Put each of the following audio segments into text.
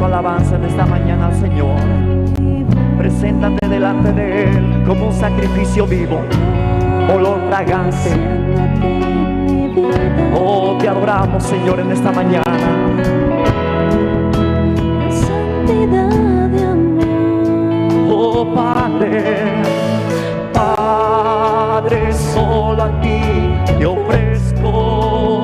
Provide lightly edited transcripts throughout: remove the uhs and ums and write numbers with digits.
tu alabanza en esta mañana al Señor. Preséntate delante de Él como un sacrificio vivo, olor fragante. Oh, te adoramos, Señor, en esta mañana. Oh, Padre, Padre, solo a ti te ofrezco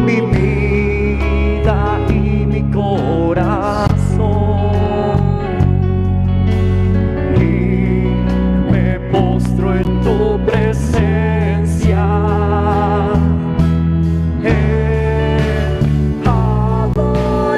mi vida y mi corazón, y me postro en tu presencia en adoración.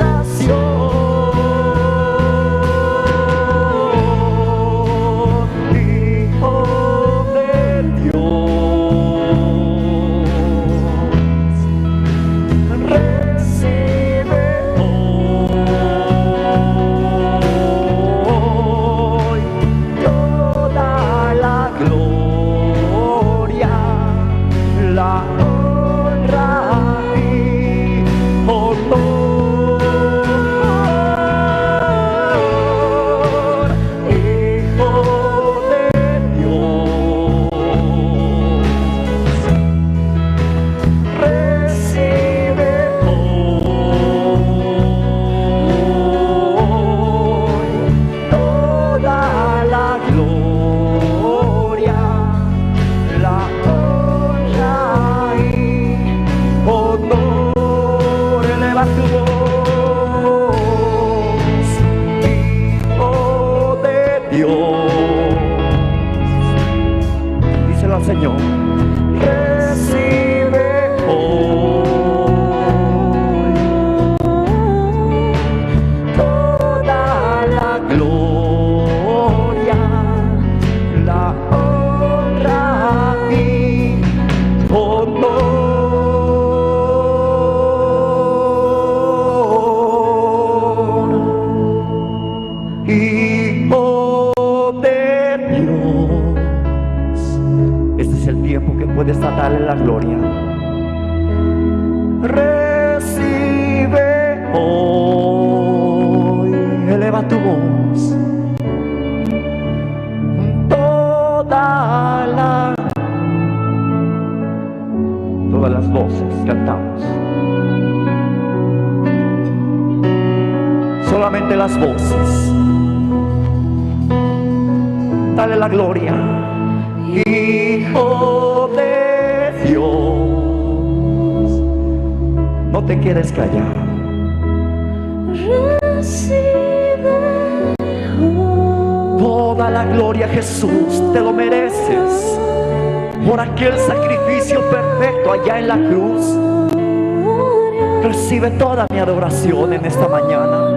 Señor, recibe hoy toda la gloria, la honra y honor y poder de Dios. Este es el tiempo que puedes darle la gloria. Recibe hoy, eleva tu voz, todas las voces cantamos, solamente las voces. Dale la gloria. Hijo de Dios, no te quedes callado. Recibe toda la gloria, Jesús, te lo mereces por aquel sacrificio perfecto allá en la cruz. Recibe toda mi adoración en esta mañana,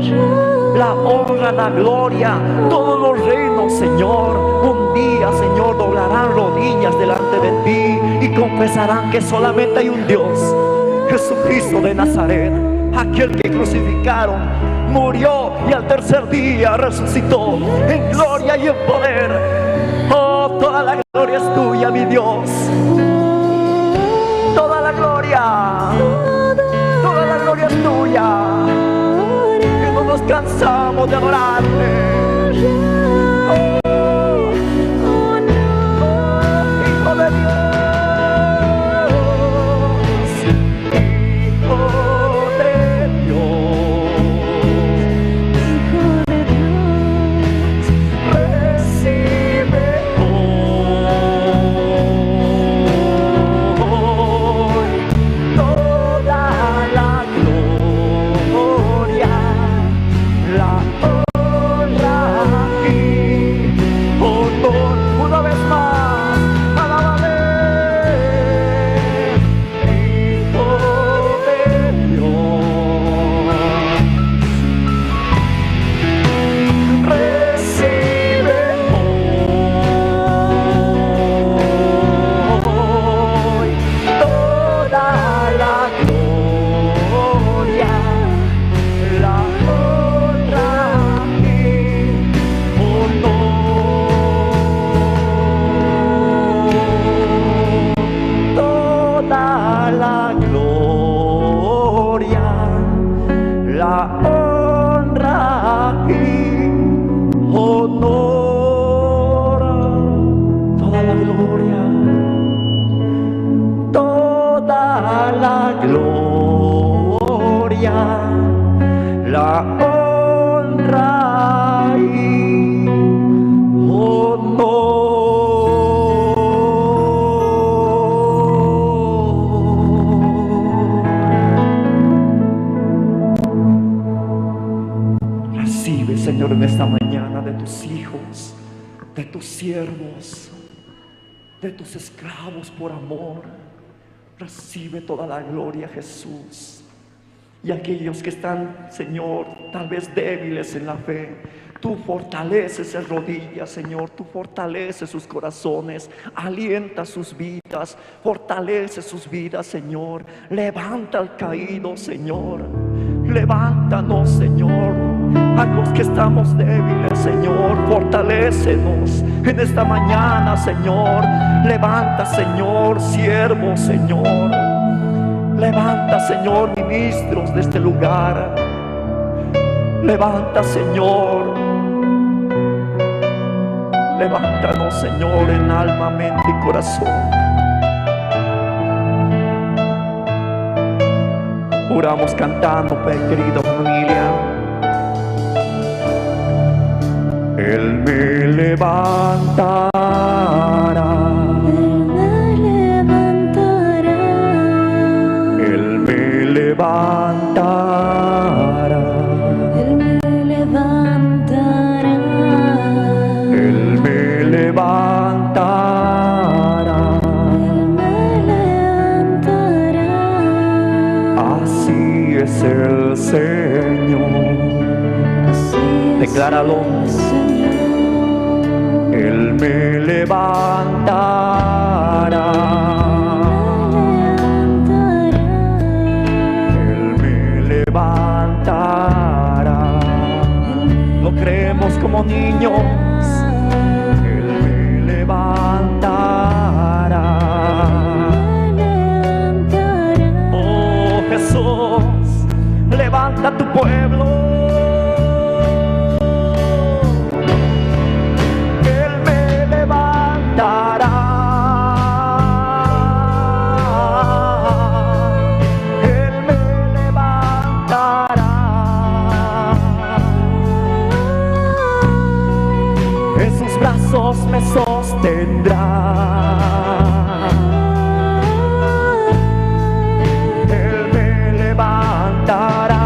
la honra, la gloria, todos los reinos, Señor. Un día, Señor, doblarán rodillas delante de ti y confesarán que solamente hay un Dios, Jesucristo de Nazaret, aquel que crucificaron, murió y al tercer día resucitó en gloria y en poder. Oh, toda la gloria es tuya, mi Dios. Toda la gloria es tuya. Que no nos cansamos de adorarte. La la gloria, la honra y honor. Recibe, Señor, en esta mañana de tus hijos, de tus siervos, de tus esclavos por amor. Recibe toda la gloria, Jesús. Y aquellos que están, Señor, tal vez débiles en la fe, tú fortaleces sus rodillas, Señor. Tú fortaleces sus corazones, alienta sus vidas, fortalece sus vidas, Señor. Levanta al caído, Señor. Levántanos, Señor. A los que estamos débiles, Señor, fortalécenos en esta mañana, Señor. Levanta, Señor, siervos, Señor. Levanta, Señor, ministros de este lugar. Levanta, Señor. Levántanos, Señor, en alma, mente y corazón. Oramos cantando, querida familia. Él me levantará. Él me levantará. Él me levantará. Él me levantará. Él me levantará. Así es el Señor. Decláralo. Él me levantará. Él me levantará. Lo creemos como niños. Él me levantará. Oh Jesús, levanta tu pueblo. Me sostendrá. Él me levantará.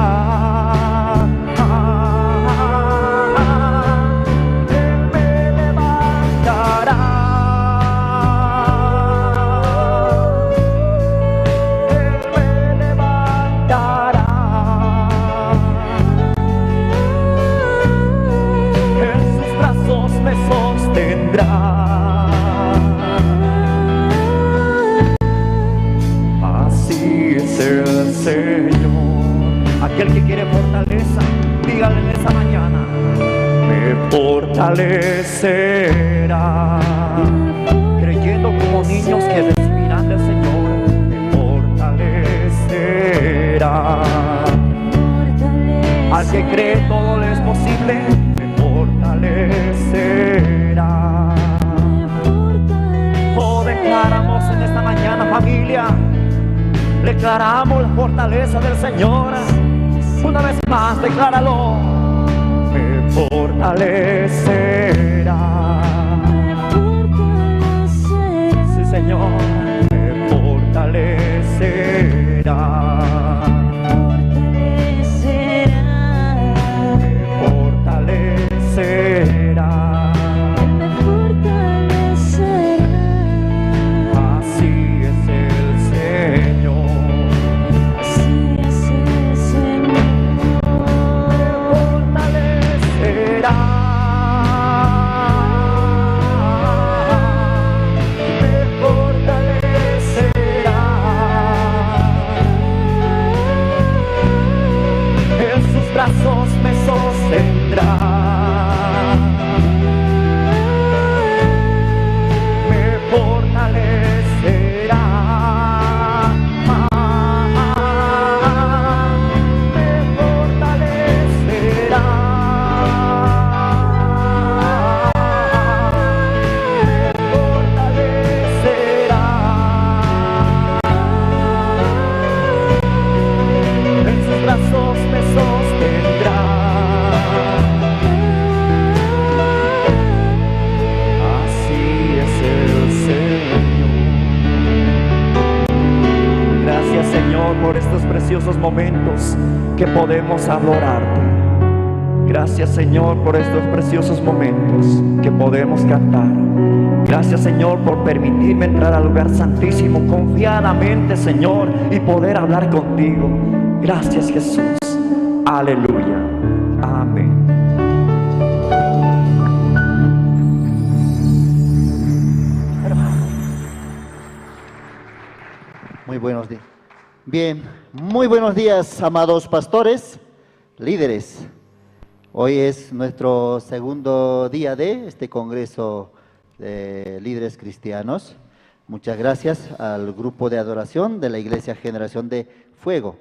Él me levantará. Él me levantará. En sus brazos me sostendrá. Así es el Señor. Aquel que quiere fortaleza, dígale en esta mañana: me fortalecerá. Creyendo como niños que recibirán del Señor, me fortalecerá. Al que cree todo le es posible, me fortalecerá. Oh, declaramos en esta mañana, familia, declaramos la fortaleza del Señor. Una vez más, decláralo. Me fortalecerá. Sí, Señor, me fortalecerá. Me fortalecerá. Señor, estos preciosos momentos que podemos adorarte. Gracias, Señor, por estos preciosos momentos que podemos cantar. Gracias, Señor, por permitirme entrar al lugar santísimo confiadamente, Señor, y poder hablar contigo. Gracias, Jesús. Aleluya. Amén. Muy buenos días. Bien, muy buenos días, amados pastores, líderes. Hoy es nuestro segundo día de este Congreso de Líderes Cristianos. Muchas gracias al grupo de adoración de la Iglesia Generación de Fuego.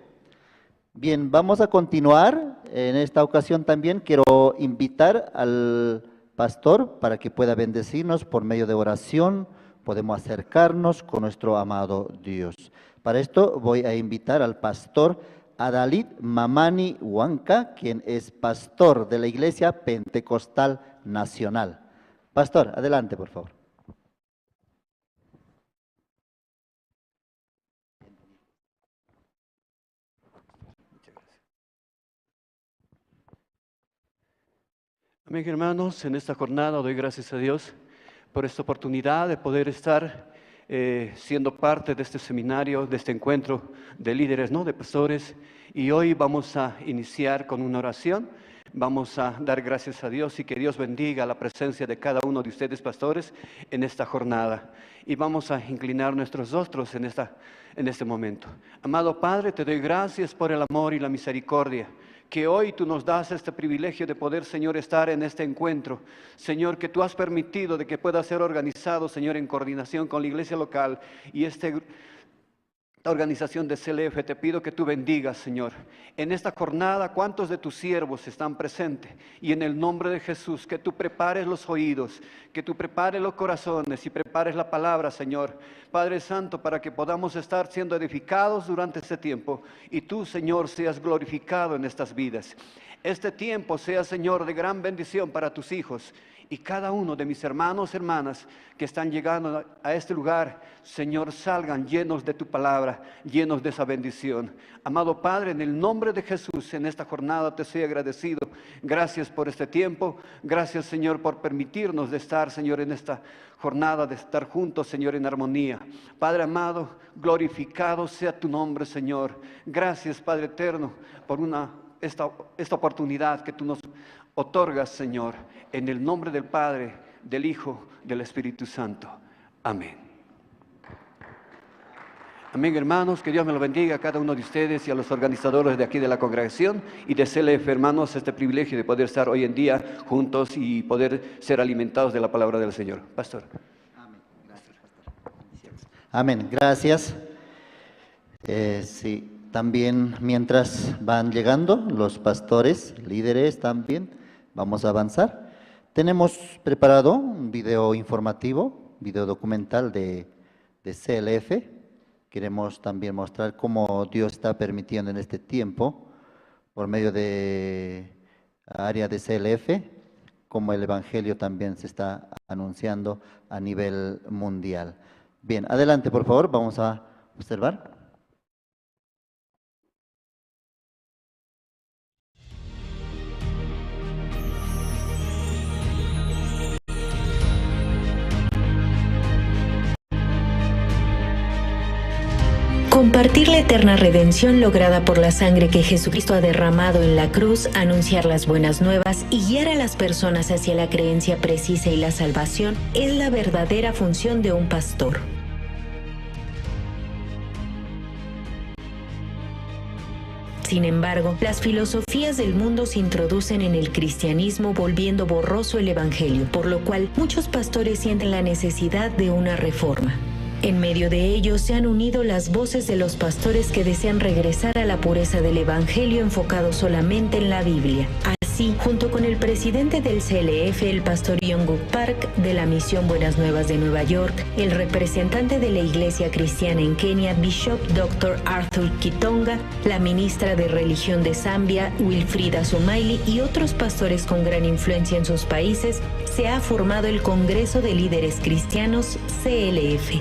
Bien, vamos a continuar. En esta ocasión también quiero invitar al pastor para que pueda bendecirnos por medio de oración. Podemos acercarnos con nuestro amado Dios. Para esto voy a invitar al pastor Adalid Mamani Huanca, quien es pastor de la Iglesia Pentecostal Nacional. Pastor, adelante, por favor. Amén, hermanos. En esta jornada doy gracias a Dios por esta oportunidad de poder estar siendo parte de este seminario, de este encuentro de líderes, de pastores. Y hoy vamos a iniciar con una oración. Vamos a dar gracias a Dios y que Dios bendiga la presencia de cada uno de ustedes, pastores, en esta jornada. Y vamos a inclinar nuestros rostros en este momento. Amado Padre, te doy gracias por el amor y la misericordia que hoy tú nos das este privilegio de poder, Señor, estar en este encuentro. Señor, que tú has permitido de que pueda ser organizado, Señor, en coordinación con la iglesia local y esta organización de CLF. Te pido que tú bendigas, Señor, en esta jornada cuántos de tus siervos están presentes, y en el nombre de Jesús que tú prepares los oídos, que tú prepares los corazones y prepares la palabra, Señor, Padre Santo, para que podamos estar siendo edificados durante este tiempo y tú, Señor, seas glorificado en estas vidas. Este tiempo sea, Señor, de gran bendición para tus hijos y cada uno de mis hermanos, hermanas que están llegando a este lugar, Señor, salgan llenos de tu palabra, llenos de esa bendición. Amado Padre, en el nombre de Jesús, en esta jornada te soy agradecido. Gracias por este tiempo. Gracias, Señor, por permitirnos de estar, Señor, en esta jornada, de estar juntos, Señor, en armonía. Padre amado, glorificado sea tu nombre, Señor. Gracias, Padre eterno, por esta oportunidad que tú nos otorgas, Señor, en el nombre del Padre, del Hijo, del Espíritu Santo. Amén. Amén, hermanos, que Dios me lo bendiga a cada uno de ustedes y a los organizadores de aquí de la congregación y de CLF, hermanos, este privilegio de poder estar hoy en día juntos y poder ser alimentados de la palabra del Señor. Pastor. Amén. Gracias, pastor. Amén. Gracias. Sí. También mientras van llegando los pastores, líderes también, vamos a avanzar. Tenemos preparado un video informativo, video documental de CLF. Queremos también mostrar cómo Dios está permitiendo en este tiempo, por medio de área de CLF, cómo el Evangelio también se está anunciando a nivel mundial. Bien, adelante por favor, vamos a observar. Compartir la eterna redención lograda por la sangre que Jesucristo ha derramado en la cruz, anunciar las buenas nuevas y guiar a las personas hacia la creencia precisa y la salvación es la verdadera función de un pastor. Sin embargo, las filosofías del mundo se introducen en el cristianismo volviendo borroso el evangelio, por lo cual muchos pastores sienten la necesidad de una reforma. En medio de ellos se han unido las voces de los pastores que desean regresar a la pureza del evangelio enfocado solamente en la Biblia. Así, junto con el presidente del CLF, el pastor Yonguk Park, de la Misión Buenas Nuevas de Nueva York, el representante de la Iglesia Cristiana en Kenia, Bishop Dr. Arthur Kitonga, la ministra de Religión de Zambia, Wilfrida Sumaili, y otros pastores con gran influencia en sus países, se ha formado el Congreso de Líderes Cristianos, CLF.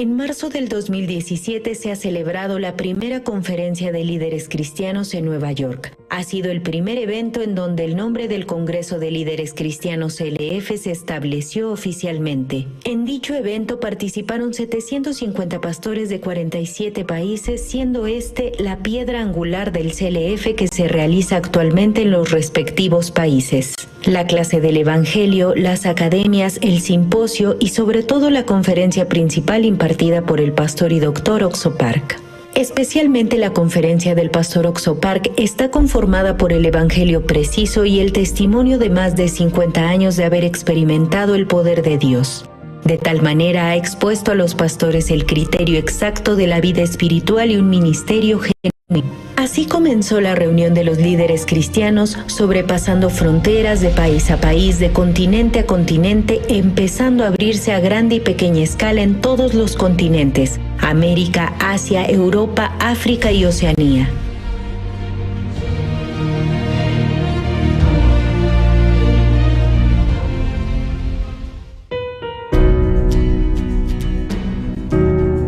En marzo del 2017 se ha celebrado la primera conferencia de líderes cristianos en Nueva York. Ha sido el primer evento en donde el nombre del Congreso de Líderes Cristianos CLF se estableció oficialmente. En dicho evento participaron 750 pastores de 47 países, siendo este la piedra angular del CLF que se realiza actualmente en los respectivos países. La clase del Evangelio, las academias, el simposio y sobre todo la conferencia principal impartida por el pastor y doctor Oxo Park. Especialmente la conferencia del pastor Oxo Park está conformada por el Evangelio preciso y el testimonio de más de 50 años de haber experimentado el poder de Dios. De tal manera ha expuesto a los pastores el criterio exacto de la vida espiritual y un ministerio genuino. Así comenzó la reunión de los líderes cristianos, sobrepasando fronteras de país a país, de continente a continente, empezando a abrirse a grande y pequeña escala en todos los continentes: América, Asia, Europa, África y Oceanía.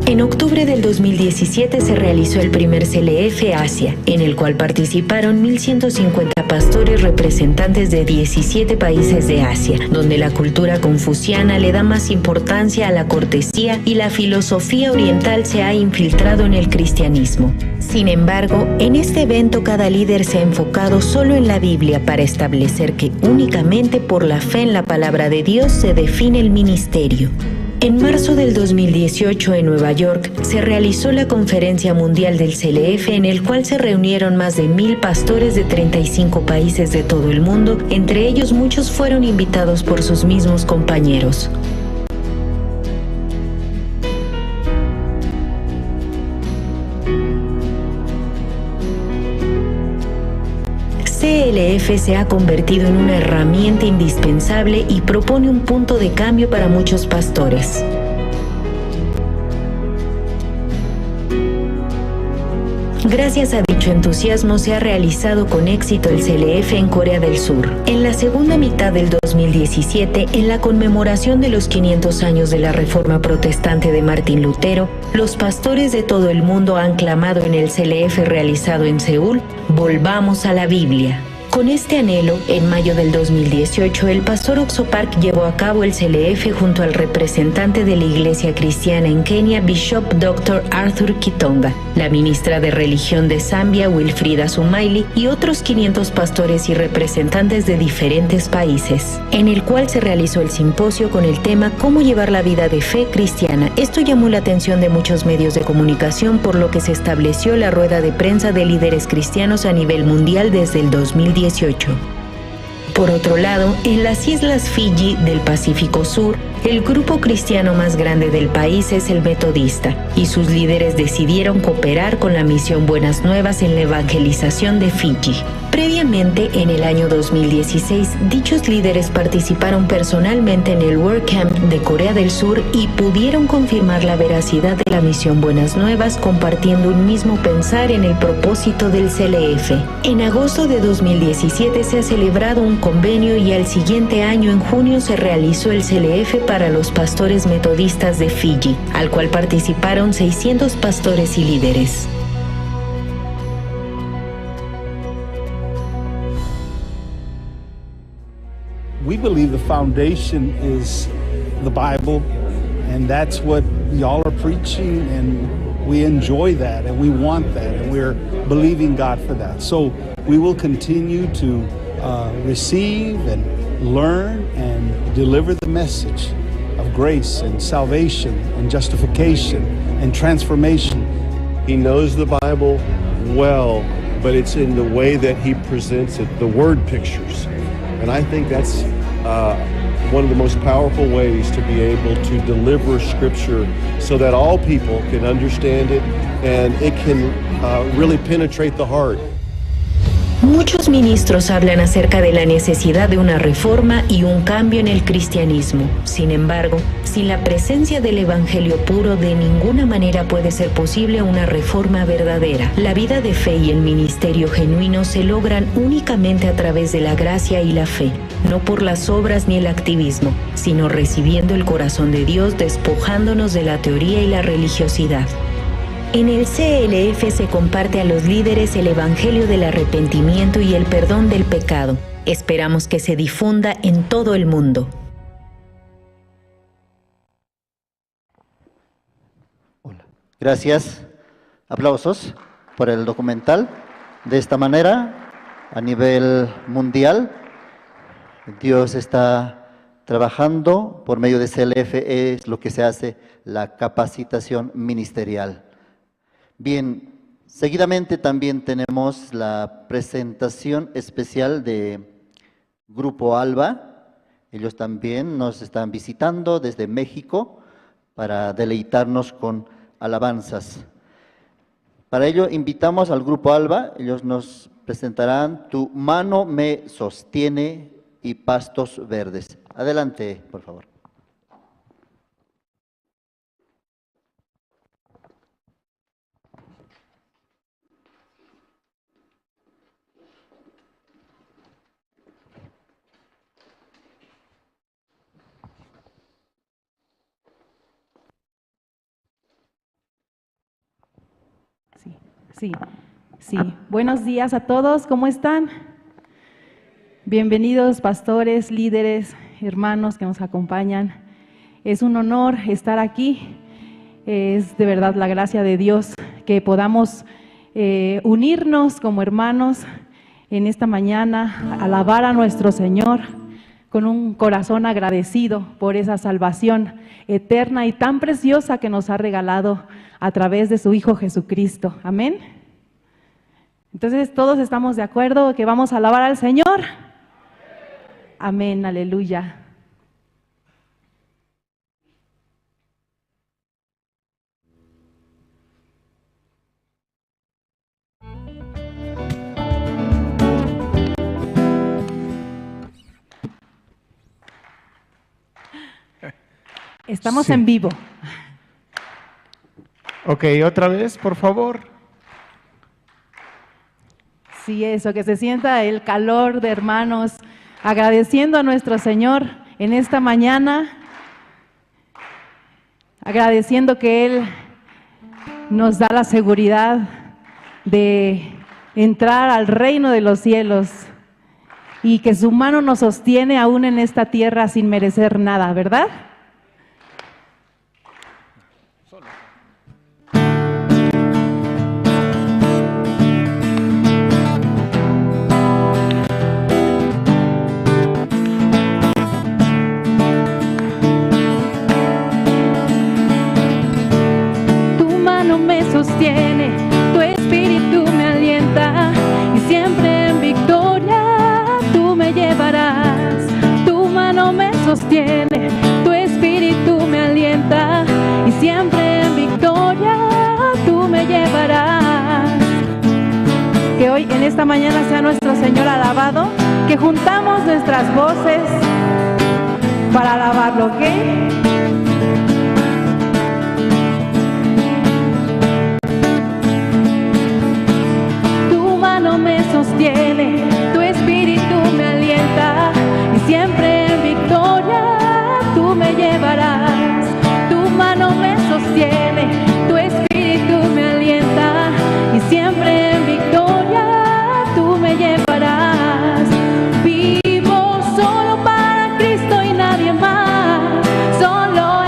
En octubre del 2017 se realizó el primer CLF Asia, en el cual participaron 1.150 pastores representantes de 17 países de Asia, donde la cultura confuciana le da más importancia a la cortesía y la filosofía oriental se ha infiltrado en el cristianismo. Sin embargo, en este evento cada líder se ha enfocado solo en la Biblia para establecer que únicamente por la fe en la palabra de Dios se define el ministerio. En marzo del 2018 en Nueva York se realizó la Conferencia Mundial del CLF, en el cual se reunieron más de 1,000 pastores de 35 países de todo el mundo. Entre ellos muchos fueron invitados por sus mismos compañeros. CLF se ha convertido en una herramienta indispensable y propone un punto de cambio para muchos pastores. Gracias a dicho entusiasmo se ha realizado con éxito el CLF en Corea del Sur. En la segunda mitad del 2017, en la conmemoración de los 500 años de la Reforma Protestante de Martín Lutero, los pastores de todo el mundo han clamado en el CLF realizado en Seúl: "Volvamos a la Biblia". Con este anhelo, en mayo del 2018, el pastor Oxo Park llevó a cabo el CLF junto al representante de la Iglesia Cristiana en Kenia, Bishop Dr. Arthur Kitonga, la ministra de Religión de Zambia, Wilfrida Sumaili, y otros 500 pastores y representantes de diferentes países, en el cual se realizó el simposio con el tema "Cómo llevar la vida de fe cristiana". Esto llamó la atención de muchos medios de comunicación, por lo que se estableció la rueda de prensa de líderes cristianos a nivel mundial desde el 2018. Por otro lado, en las islas Fiji del Pacífico Sur, el grupo cristiano más grande del país es el Metodista, y sus líderes decidieron cooperar con la misión Buenas Nuevas en la evangelización de Fiji. Previamente, en el año 2016, dichos líderes participaron personalmente en el WordCamp de Corea del Sur y pudieron confirmar la veracidad de la misión Buenas Nuevas, compartiendo un mismo pensar en el propósito del CLF. En agosto de 2017 se ha celebrado un convenio y al siguiente año, en junio, se realizó el CLF para los pastores metodistas de Fiji, al cual participaron 600 pastores y líderes. We believe the foundation is the Bible, and that's what y'all are preaching, and we enjoy that, and we want that, and we're believing God for that. So we will continue to receive and learn and deliver the message of grace and salvation and justification and transformation. He knows the Bible well, but it's in the way that he presents it, the word pictures. And I think that's one of the most powerful ways to be able to deliver Scripture so that all people can understand it and it can really penetrate the heart. Muchos ministros hablan acerca de la necesidad de una reforma y un cambio en el cristianismo. Sin embargo, sin la presencia del evangelio puro, de ninguna manera puede ser posible una reforma verdadera. La vida de fe y el ministerio genuino se logran únicamente a través de la gracia y la fe, no por las obras ni el activismo, sino recibiendo el corazón de Dios, despojándonos de la teoría y la religiosidad. En el CLF se comparte a los líderes el evangelio del arrepentimiento y el perdón del pecado. Esperamos que se difunda en todo el mundo. Gracias. Aplausos por el documental. De esta manera, a nivel mundial, Dios está trabajando por medio de CLF, es lo que se hace, la capacitación ministerial. Bien, seguidamente también tenemos la presentación especial de Grupo Alba. Ellos también nos están visitando desde México para deleitarnos con alabanzas. Para ello invitamos al Grupo Alba. Ellos nos presentarán Tu mano me sostiene y Pastos Verdes. Adelante, por favor. Sí. Buenos días a todos, ¿cómo están? Bienvenidos pastores, líderes, hermanos que nos acompañan. Es un honor estar aquí. Es de verdad la gracia de Dios que podamos unirnos como hermanos en esta mañana, alabar a nuestro Señor con un corazón agradecido por esa salvación eterna y tan preciosa que nos ha regalado a través de su Hijo Jesucristo. Amén. Entonces, ¿todos estamos de acuerdo que vamos a alabar al Señor? Amén, aleluya. Estamos en vivo. Ok, otra vez, por favor. Sí, eso, que se sienta el calor de hermanos, agradeciendo a nuestro Señor en esta mañana, agradeciendo que Él nos da la seguridad de entrar al reino de los cielos y que su mano nos sostiene aún en esta tierra sin merecer nada, ¿verdad? Sostiene, tu espíritu me alienta y siempre en victoria tú me llevarás. Tu mano me sostiene, tu espíritu me alienta y siempre en victoria tú me llevarás. Que hoy en esta mañana sea nuestro Señor alabado, que juntamos nuestras voces para alabarlo, ¿ok? Me sostiene, tu espíritu me alienta y siempre en victoria tú me llevarás. Tu mano me sostiene, tu espíritu me alienta y siempre en victoria tú me llevarás. Vivo solo para Cristo y nadie más, solo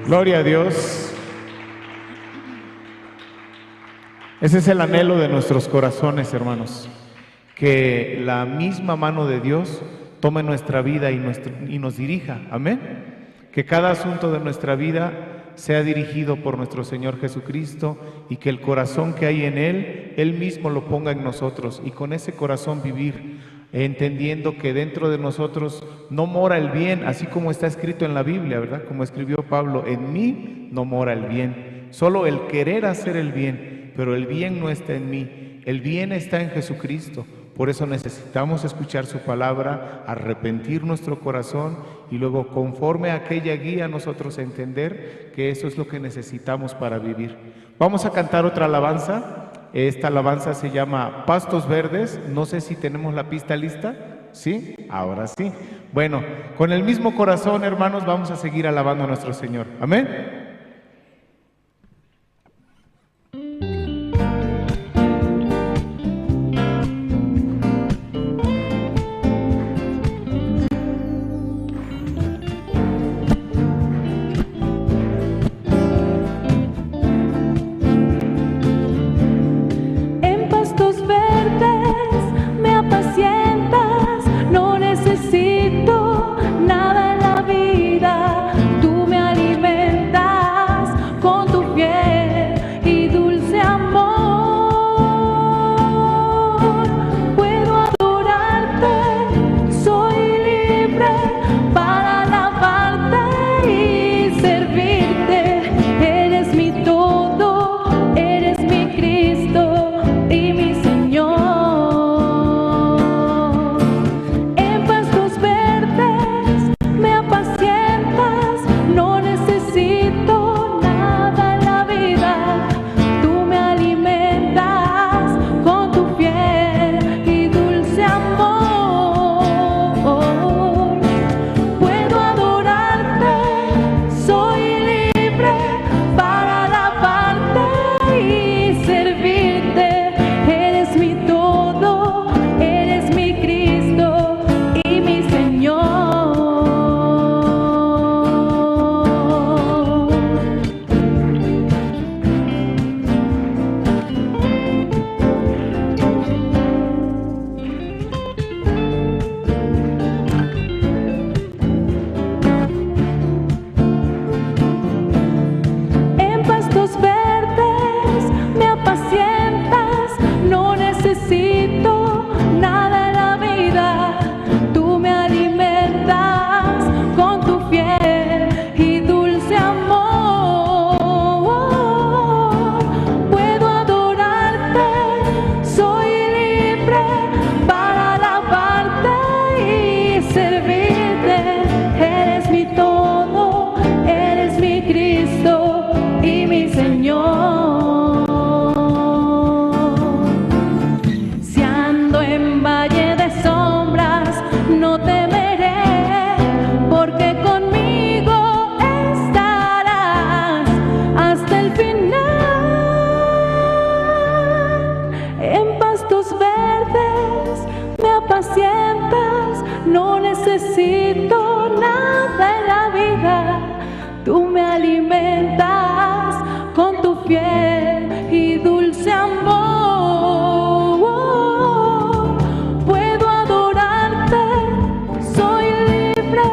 Gloria a Dios. Ese es el anhelo de nuestros corazones, hermanos, que la misma mano de Dios tome nuestra vida y nos dirija. Amén. Que cada asunto de nuestra vida sea dirigido por nuestro Señor Jesucristo y que el corazón que hay en Él, Él mismo lo ponga en nosotros y con ese corazón vivir, entendiendo que dentro de nosotros no mora el bien, así como está escrito en la Biblia, ¿verdad? Como escribió Pablo, en mí no mora el bien, solo el querer hacer el bien, pero el bien no está en mí, el bien está en Jesucristo. Por eso necesitamos escuchar su palabra, arrepentir nuestro corazón y luego conforme a aquella guía nosotros entender que eso es lo que necesitamos para vivir. Vamos a cantar otra alabanza. Esta alabanza se llama Pastos Verdes. No sé si tenemos la pista lista. ¿Sí? Ahora sí. Bueno, con el mismo corazón, hermanos, vamos a seguir alabando a nuestro Señor. Amén. Nada en la vida, tú me alimentas con tu necesito nada en la vida, tú me alimentas con tu fiel y dulce amor. Puedo adorarte, soy libre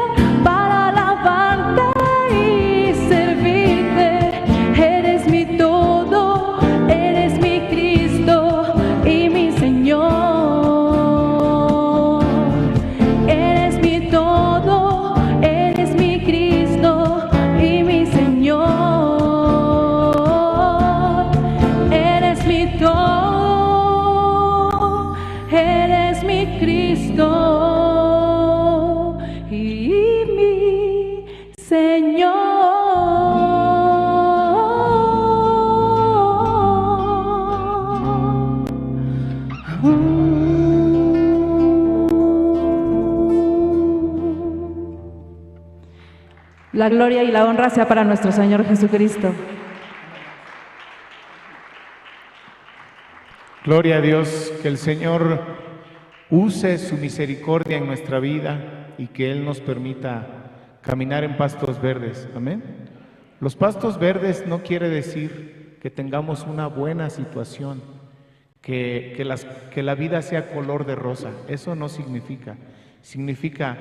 para alabarte y servirte. Eres mi todo, eres mi Cristo y mi Señor. La gloria y la honra sea para nuestro Señor Jesucristo. Gloria a Dios, que el Señor use su misericordia en nuestra vida y que Él nos permita caminar en pastos verdes. Amén. Los pastos verdes no quiere decir que tengamos una buena situación, que la vida sea color de rosa. Eso no significa. Significa,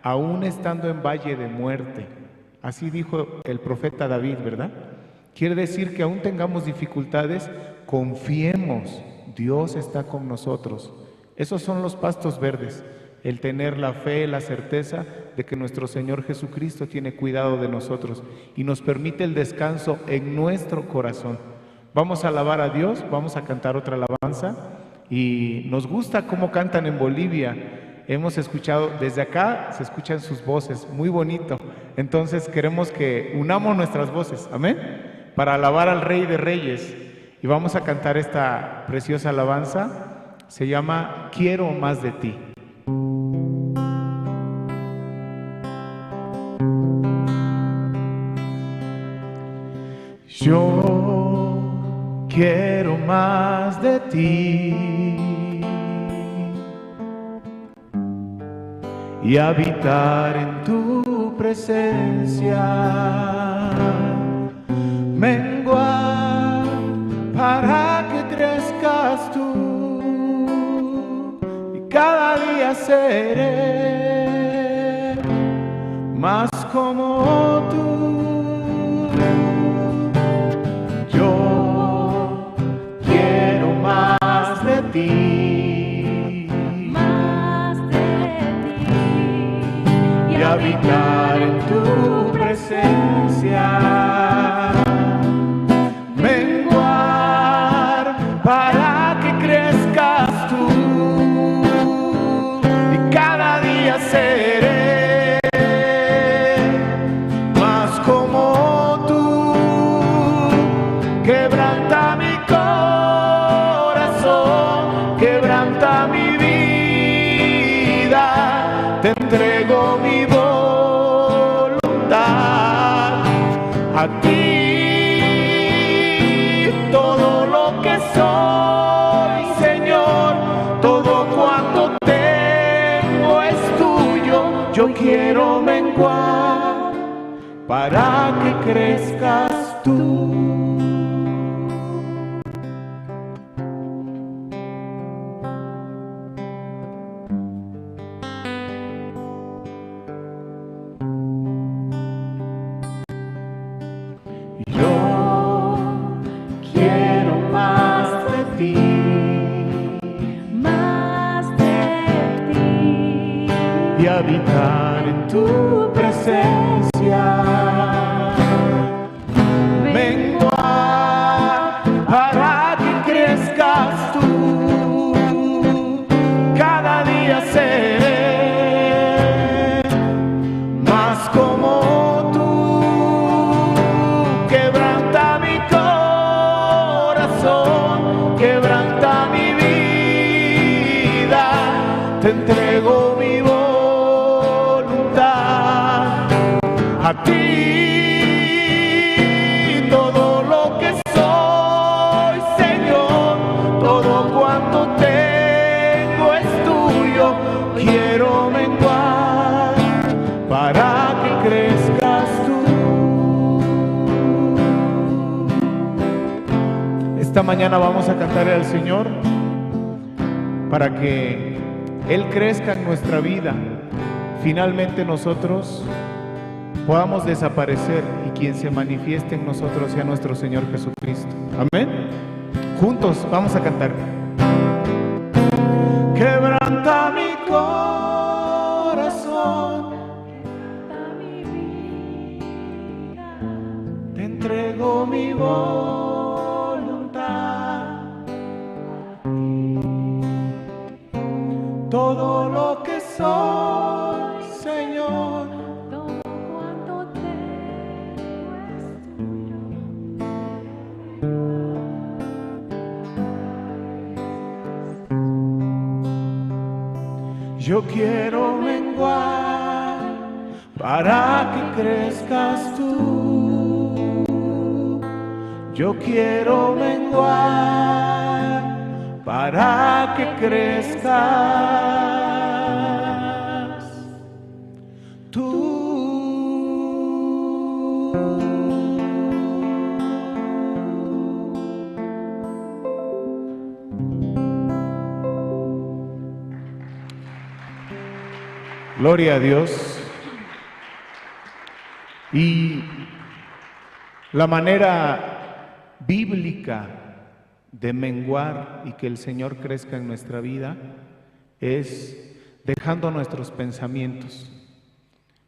aún estando en valle de muerte. Así dijo el profeta David, ¿verdad? Quiere decir que aún tengamos dificultades, confiemos, Dios está con nosotros. Esos son los pastos verdes, el tener la fe, la certeza de que nuestro Señor Jesucristo tiene cuidado de nosotros y nos permite el descanso en nuestro corazón. Vamos a alabar a Dios, vamos a cantar otra alabanza y nos gusta cómo cantan en Bolivia. Hemos escuchado, desde acá se escuchan sus voces, muy bonito. Entonces queremos que unamos nuestras voces, amén, para alabar al Rey de Reyes. Y vamos a cantar esta preciosa alabanza, se llama Quiero más de ti. Yo quiero más de ti y habitar en tu presencia, menguar para que crezcas tú y cada día seré más como tú. Yo quiero más de ti, y habitar en tu presencia, menguar para que crezcas tú y cada día seré más como tú. Quebranta mi corazón, quebranta mi vida, te entrego mi voluntad a ti, todo lo que soy, Señor, todo cuanto tengo es tuyo. Yo quiero menguar para que crezcas tú. Habitar en tu presencia, menguar para que crezcas tú, cada día seré más como tú. Quebranta mi corazón, quebranta mi vida, te entrego mi voz a ti, todo lo que soy, Señor, todo cuanto tengo es tuyo. Quiero menguar para que crezcas tú. Esta mañana vamos a cantarle al Señor para que Él crezca en nuestra vida. Finalmente nosotros podamos desaparecer y quien se manifieste en nosotros sea nuestro Señor Jesucristo. Amén. Juntos vamos a cantar. Quebranta mi corazón, te entrego mi voluntad, todo lo que soy, Señor, yo quiero menguar para que crezcas tú. Yo quiero menguar para que crezcas tú. Gloria a Dios. Y la manera bíblica de menguar y que el Señor crezca en nuestra vida es dejando nuestros pensamientos,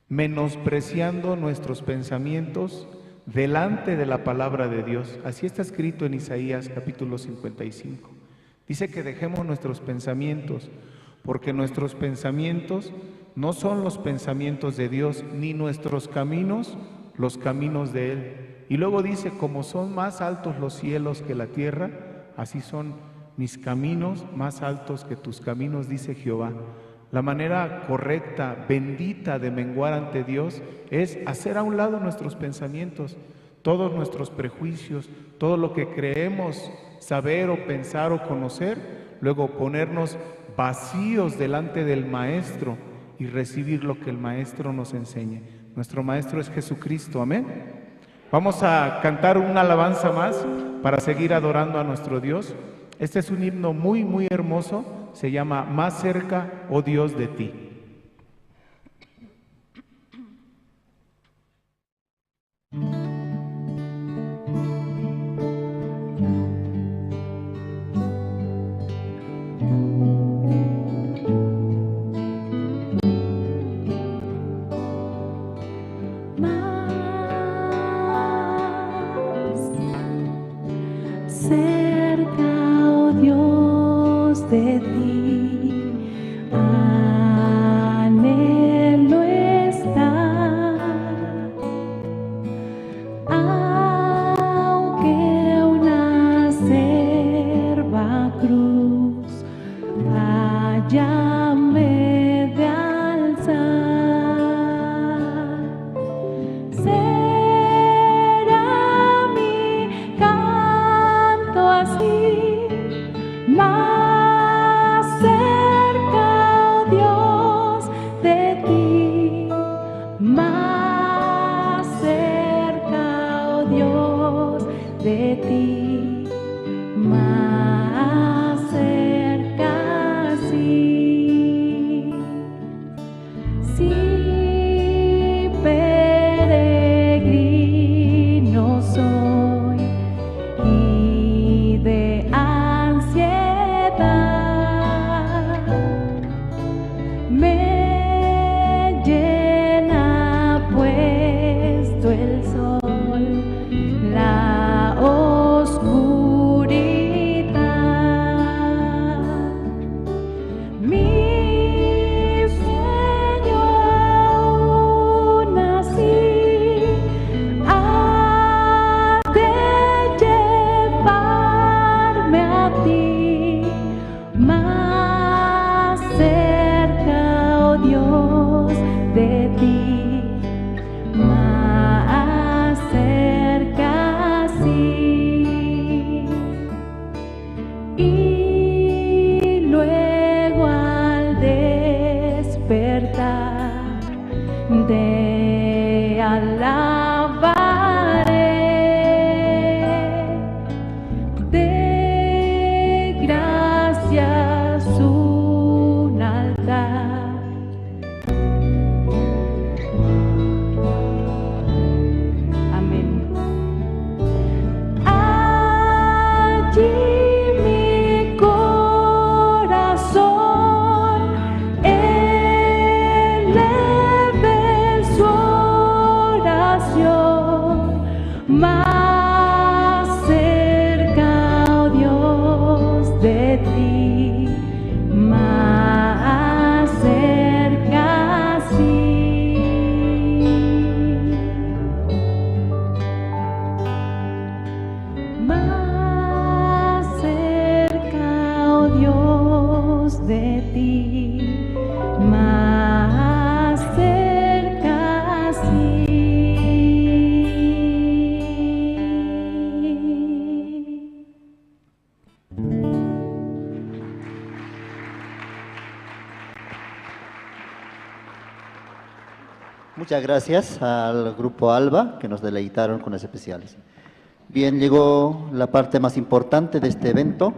menospreciando nuestros pensamientos delante de la palabra de Dios. Así está escrito en Isaías capítulo 55. Dice que dejemos nuestros pensamientos, porque nuestros pensamientos no son los pensamientos de Dios, ni nuestros caminos los caminos de Él. Y luego dice, como son más altos los cielos que la tierra, así son mis caminos más altos que tus caminos, dice Jehová. La manera correcta, bendita de menguar ante Dios es hacer a un lado nuestros pensamientos, todos nuestros prejuicios, todo lo que creemos saber o pensar o conocer, luego ponernos vacíos delante del Maestro y recibir lo que el Maestro nos enseñe. Nuestro Maestro es Jesucristo, amén. Vamos a cantar una alabanza más para seguir adorando a nuestro Dios. Este es un himno muy, muy hermoso, se llama Más cerca, oh Dios, de ti. De ti, anhelo estar, aunque una acerba cruz allá me de alzar, será mi canto así, más de ti, más cerca, sí, sí, peregrino soy y de ansiedad me llena puesto el sol, la oscuridad. Mi sueño aún así ha de llevarme a ti, más cerca, oh Dios, de ti. Y luego al despertar te alabaré, de gracias un altar. Amén. Allí más cerca, oh Dios, de ti, más cerca, sí, más cerca, oh Dios, de ti, más cerca, sí. Muchas gracias al grupo Alba que nos deleitaron con los especiales. Bien, llegó la parte más importante de este evento,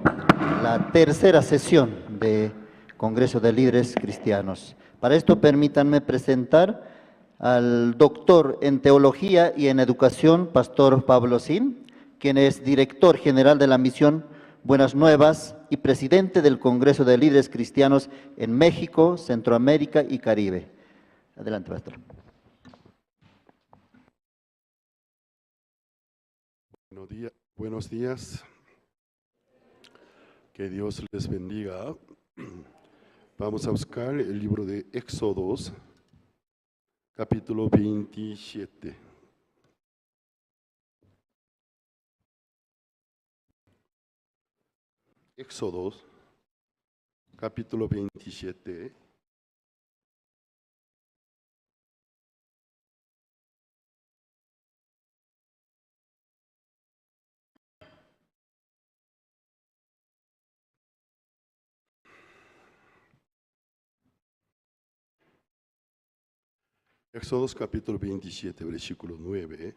la tercera sesión de Congreso de Líderes Cristianos. Para esto permítanme presentar al doctor en Teología y en Educación, Pastor Pablo Sin, quien es director general de la Misión Buenas Nuevas y presidente del Congreso de Líderes Cristianos en México, Centroamérica y Caribe. Adelante, pastor. Buenos días. Que Dios les bendiga. Vamos a buscar el libro de Éxodos, capítulo 27. Éxodos, capítulo 27. Éxodos capítulo 27, versículo 9.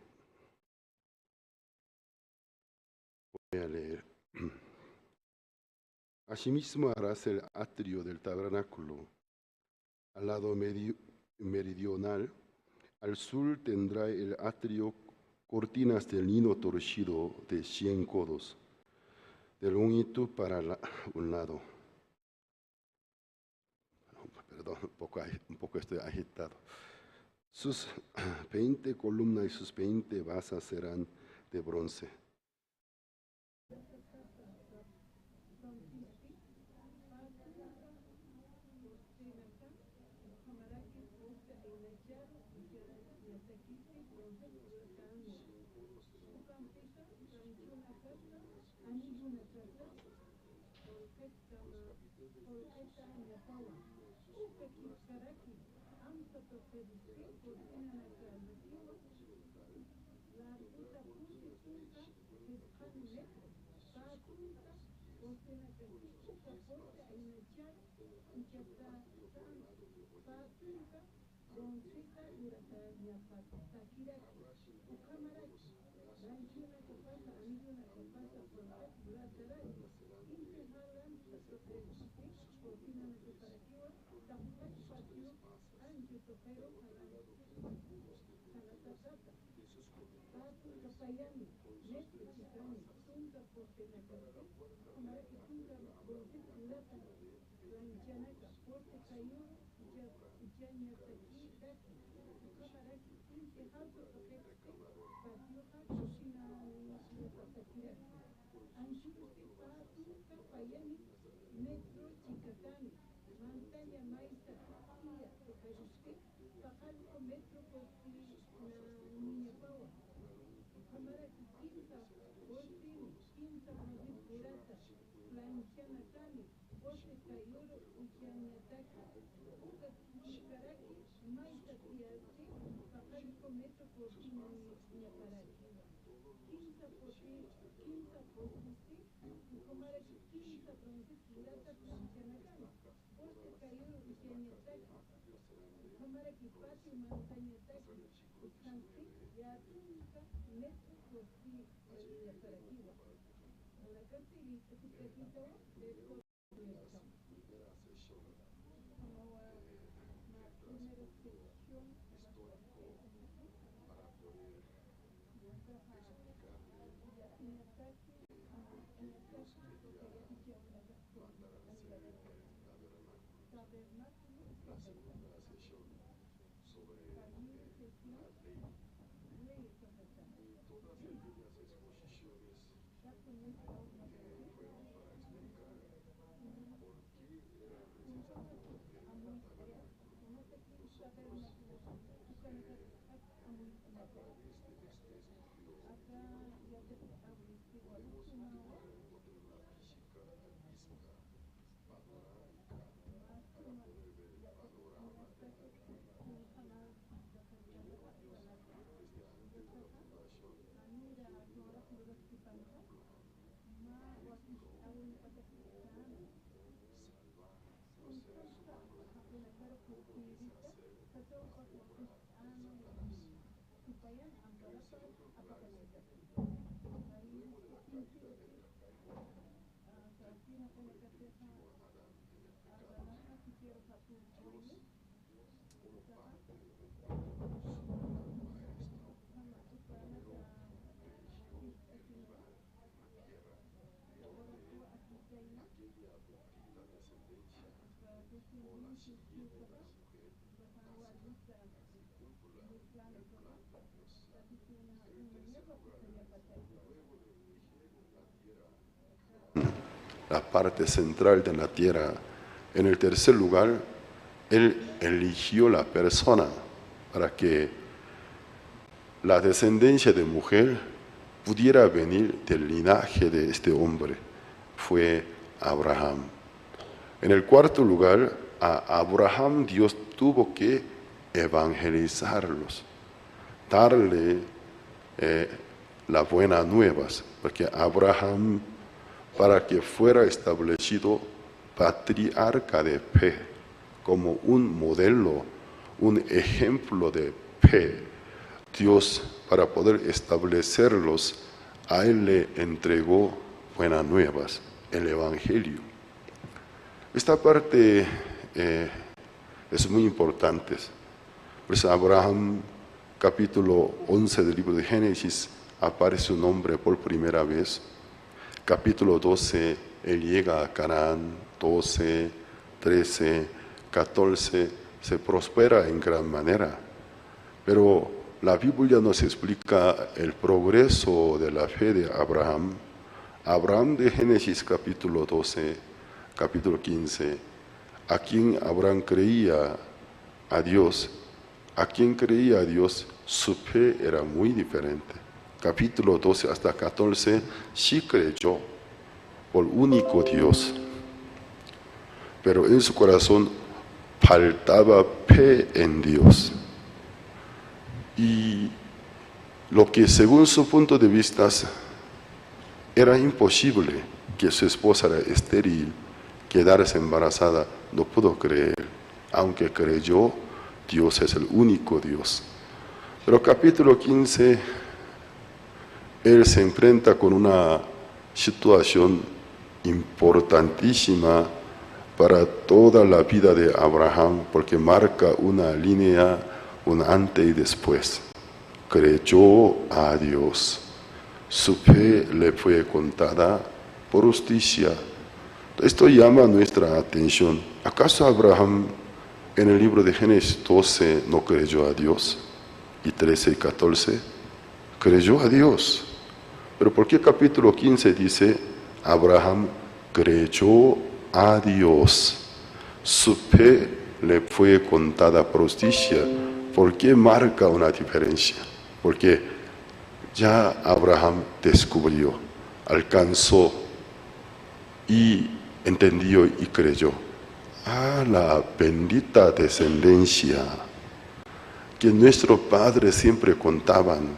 Voy a leer. Asimismo harás el atrio del tabernáculo al lado meridional. Al sur tendrá el atrio cortinas de lino torcido de 100 codos, de longitud para un lado. Perdón, un poco estoy agitado. Sus 20 columnas y sus 20 basas serán de bronce. La parte central de la tierra. En el tercer lugar, Él eligió la persona para que la descendencia de mujer pudiera venir del linaje de este hombre. Fue Abraham. En el cuarto lugar, a Abraham Dios tuvo que evangelizarlos, darle las buenas nuevas, porque Abraham, para que fuera establecido patriarca de fe, como un modelo, un ejemplo de fe, Dios, para poder establecerlos, a Él le entregó buenas nuevas, el Evangelio. Esta parte es muy importante. Pues Abraham, capítulo 11 del libro de Génesis, aparece su nombre por primera vez. Capítulo 12, él llega a Canaán. 12, 13, 14, se prospera en gran manera. Pero la Biblia nos explica el progreso de la fe de Abraham. Abraham de Génesis capítulo 12, capítulo 15, a quien Abraham creía a Dios, su fe era muy diferente. Capítulo 12 hasta 14, sí creyó por único Dios, pero en su corazón faltaba fe en Dios. Y lo que según su punto de vista era imposible, que su esposa era estéril, quedarse embarazada, no pudo creer, aunque creyó, Dios es el único Dios. Pero capítulo 15, él se enfrenta con una situación importantísima para toda la vida de Abraham, porque marca una línea, un antes y después. Creyó a Dios, su fe le fue contada por justicia. Esto llama nuestra atención. ¿Acaso Abraham en el libro de Génesis 12 no creyó a Dios? Y 13 y 14 creyó a Dios. Pero ¿por qué capítulo 15 dice Abraham creyó a Dios? Su fe le fue contada por justicia. ¿Por qué marca una diferencia? Porque ya Abraham descubrió, alcanzó y entendió y creyó. La bendita descendencia que nuestros padres siempre contaban.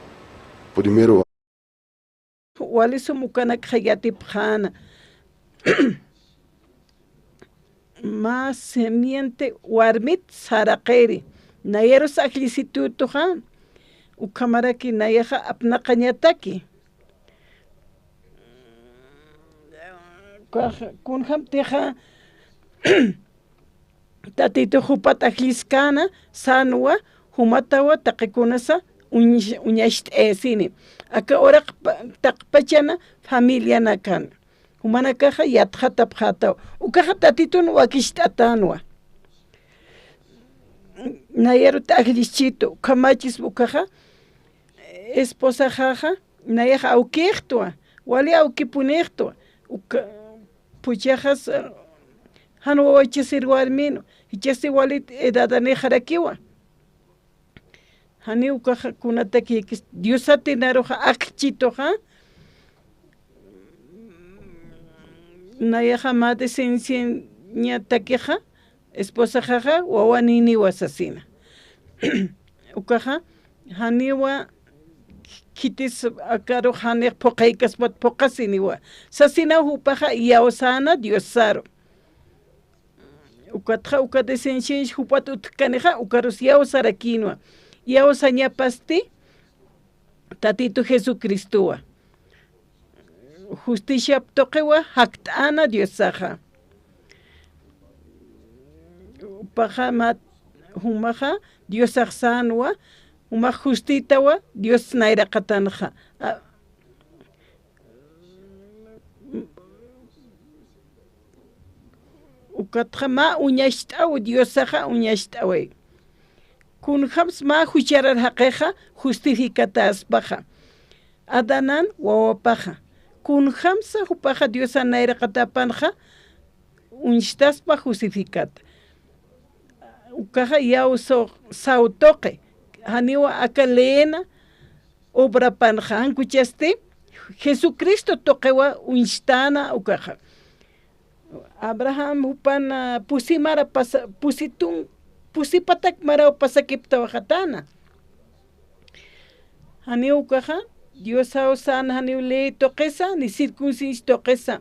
Primero, más semiente warmit sarakeri nayeros aklisitutuhan ukamaraki nayaja apnaqañataki kunham teja tatito hupat akliskana sanwa humatawa taqikunasa uñasht esini aka ora taqpachana familia nakan humana caja yatjata pjata ukaja tatitun wakishtatanwa nayero tajlichito kamachis ukaja esposa jaja nayaja aukirtua wali aukipunirtua puchajas hanwa chesirwarmino chesi wali edadane jarakiwa hani ukaja kunataki diosatinaroja akchitoja nayaja más de 100 taqueja, esposa jaja, wawanini wasasina. Ukaja, haniwa kitis akaro hanek pokaikas pat pokasiniwa. Sasina hupaja yaosana diosaro. Ukatja ukate 100 hupat utkaneja ukarus yaosarakinwa. Yaosaña pasti tatito Jesucristoa. Justicia toquewa haktana diosaja. Paja mat humaja diosaksanwa uma justitawa Dios naira katanja. Ukatjama uñashtawa diosaja uñashtawe. kun hams ma hucharar hakeja justificatas baja adanan wawapaja kun hamsa hupaja Dios anaira katapanja unshtas pa justificata ukaja yauso sautoque haniwa akalena obra panjan kuchaste Jesucristo toquewa unshtana ukaja Abraham upana pusimara pasa pusitun pusipatak mara pasakipta wajatana hani ukaja Dios ausan hani le toquesa ni circuncis toquesa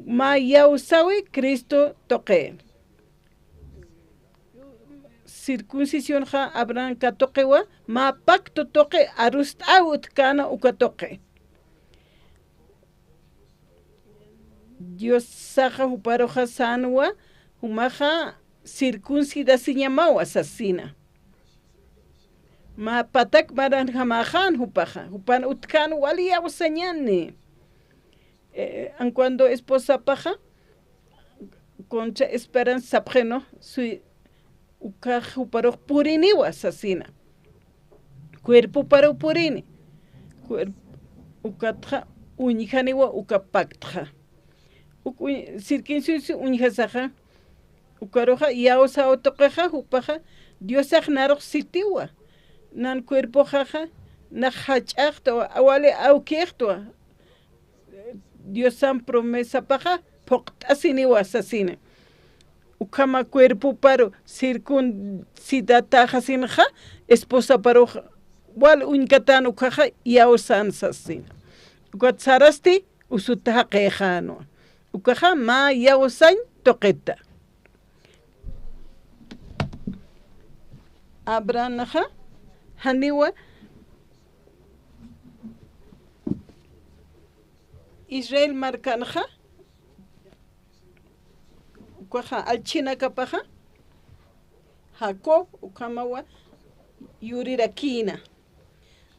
ma yausawi Cristo toque circuncisión ja Abraham ka toquewa ma pacto toque arust out kana uka toque Dios saja uparoja sanwa humaja circuncida siñamau asesina ma patak maran jamajan hupaja hupan utkan wali ausañani en cuando esposa paja concha esperanza preno su ukaja para purini asesina cuerpo para purini cuerpo ukatja uñijaniwa ukapaktra circuncisión uñijasaja ukaroja yausa otoqueja upaja Dios agnaro sitiwa nan cuerpo jaja na hachachto awale auquerto Dios san promesa paja poctasiniwa asesina ukama cuerpo paro circuncidata jasinja esposa paro wal unkatan ukaja yausan sasina ukatsarasti usutaja quejano ukaja ma yausan toqueta Abranaja haniwa Israel marcanja ukaja alchina kapaja Jacob ukamawa yurirakina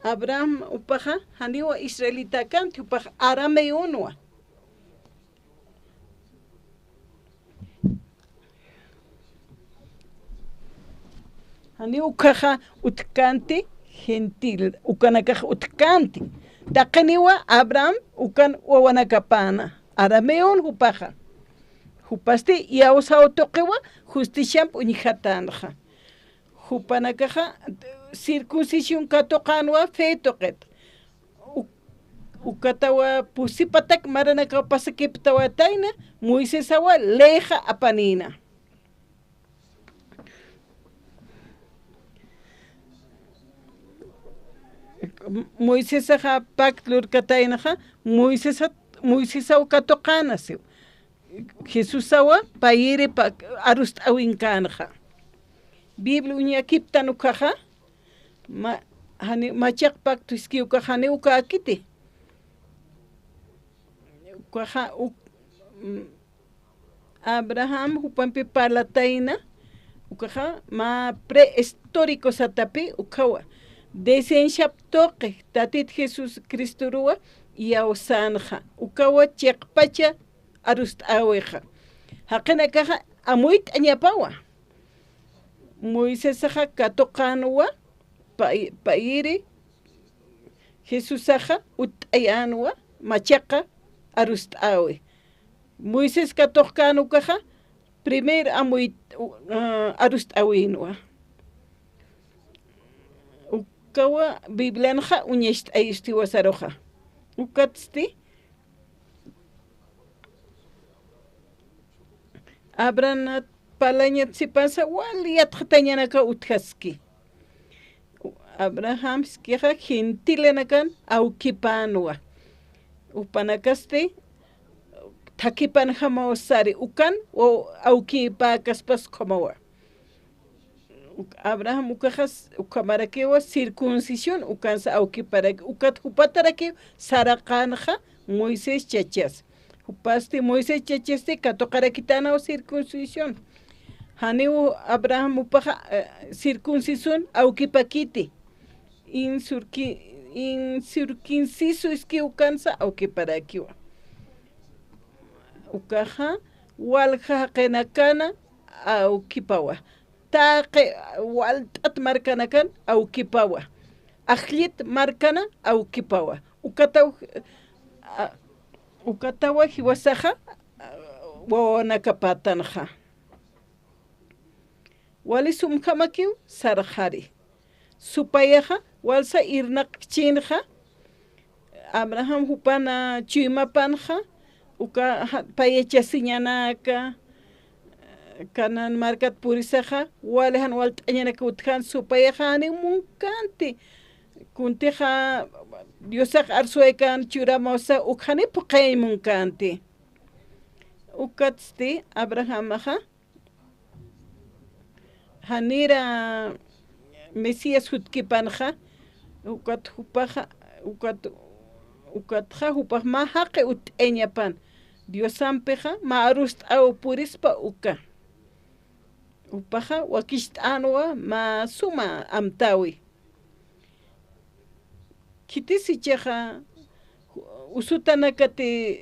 Abraham upaja haniwa israelita kanti upaja arameunwa hani ukaja utkanti gentil ukanakaja utkanti takaniwa Abraham ukan wawanakapana arameon upaja upasti yausa otoqewa justiciam uñijatanja upanakaja circuncisión katoqanwa fe toqet ukatawa pusipatak maranaka pasakiptawa taina Moisés awa leja apanina Moisés aja pactlur katainaja Moisés awa katoqanasiw Jesús awa paire pa arust awinkanja Biblia uña kiptan ukaja ma hani machak pacto iski ukaja ne uka akite ukaja Abraham upampi palataina ukaja ma prehistórico satapi ukawa desenshap toque tatit Jesús Cristo rua yausanja ukawa chekpacha arust aweja haqena kaja amuit añapawa Moisés aja katoqanwa pairi Jesús aja utayanwa machaqa arust awe Moisés katoqanu kaja primer amuit arust awinwa ukawa biblianja uñecht ayusti wasaroja ukatsti Abraham palañat si pasa waliat khatañanaka uthaski Abraham skija gentilenakan aukipanwa upanakaste thakipan hamawsari ukan o aukipakaspas komawa Abraham ukajas ukamarakewa circuncisión ukansa aukiparak ukat hupatarake saraqanja Moisés chachas upasti Moisés chachaste katoqarakitana o circuncisión haniu Abraham upaja circuncisión aukipakiti incircunciso iski ukansa aukiparakiwa ukaja walja qenakana aukipawa taqe waltat markanakan aukipawa. Ajlit markana aukipawa. Ukatawa hiwasaja wawanakapatanja. Wali sumkamakiw sarjari. Supayaja walsa irnak chinja. Abraham hupana chimapanja. Uka payecha siñanaka. Kanan markat purisaja. Walehan waltañanaka utjan supayaja ani munkanti. Kunteja Diosak arsuekan churamosa ukhani puqay munkanti. Ukatsti Abrahamaja. Hanira Mesías hutkipanja. Ukat hupaja ukatja hupaj mahaqe uteñapan. Diosampeja maarust au purispa uka. Upaja wakisht anwa ma suma amtawi. Kitisi cheja usutanakati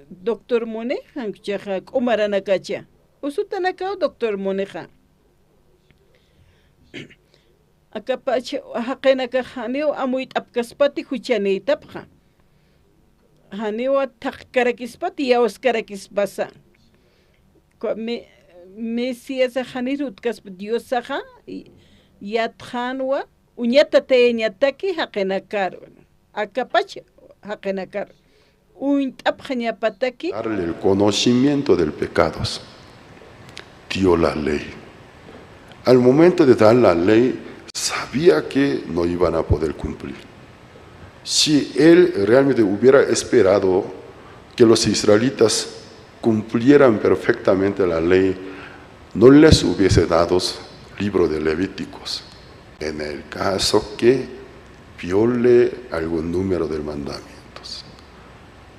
doctor Moneja cheja umaranakacha. Usutanaka doctor Moneja. Akapache haqenaka haneo amuit apkaspati huchani tapja. Haneo takkarakispati yaoskarakispasa. Mesías hanirut kasp Diosaja yatjanwa uñata teñataki haqenakar. Akapache haqenakar. Uintapjañapataki. Darle el conocimiento del pecados. Dio la ley. Al momento de dar la ley, sabía que no iban a poder cumplir. Si él realmente hubiera esperado que los israelitas cumplieran perfectamente la ley, no les hubiese dado libro de Levíticos. En el caso que viole algún número de mandamientos.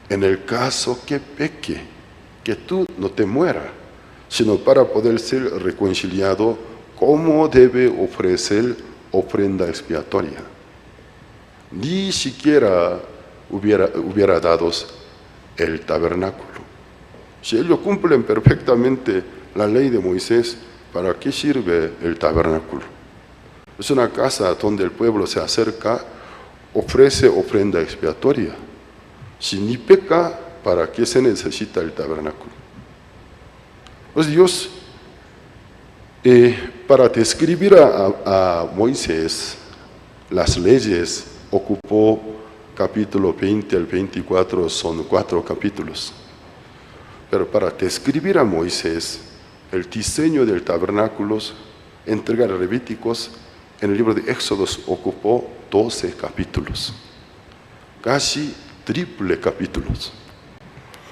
En el caso que peque, que tú no te mueras, sino para poder ser reconciliado, ¿cómo debe ofrecer ofrenda expiatoria? Ni siquiera hubiera dado el tabernáculo. Si ellos cumplen perfectamente la ley de Moisés, ¿para qué sirve el tabernáculo? Es una casa donde el pueblo se acerca, ofrece ofrenda expiatoria. Si ni peca, ¿para qué se necesita el tabernáculo? Pues Dios, para describir a Moisés las leyes, ocupó capítulo 20 al 24, son 4 capítulos. Pero para describir a Moisés el diseño del tabernáculo, entregar Levíticos, en el libro de Éxodos ocupó 12 capítulos, casi triple capítulos.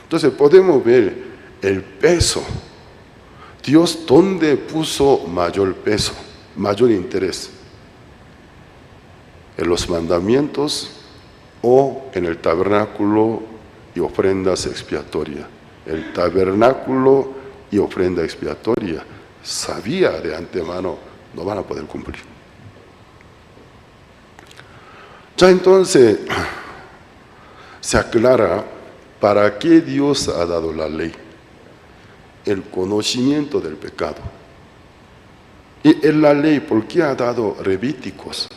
Entonces podemos ver el peso. Dios, ¿dónde puso mayor peso, mayor interés? ¿En los mandamientos o en el tabernáculo y ofrendas expiatorias? El tabernáculo y ofrenda expiatoria sabía de antemano no van a poder cumplir. Ya entonces se aclara para qué Dios ha dado la ley. El conocimiento del pecado. Y en la ley, ¿por qué ha dado Levíticos,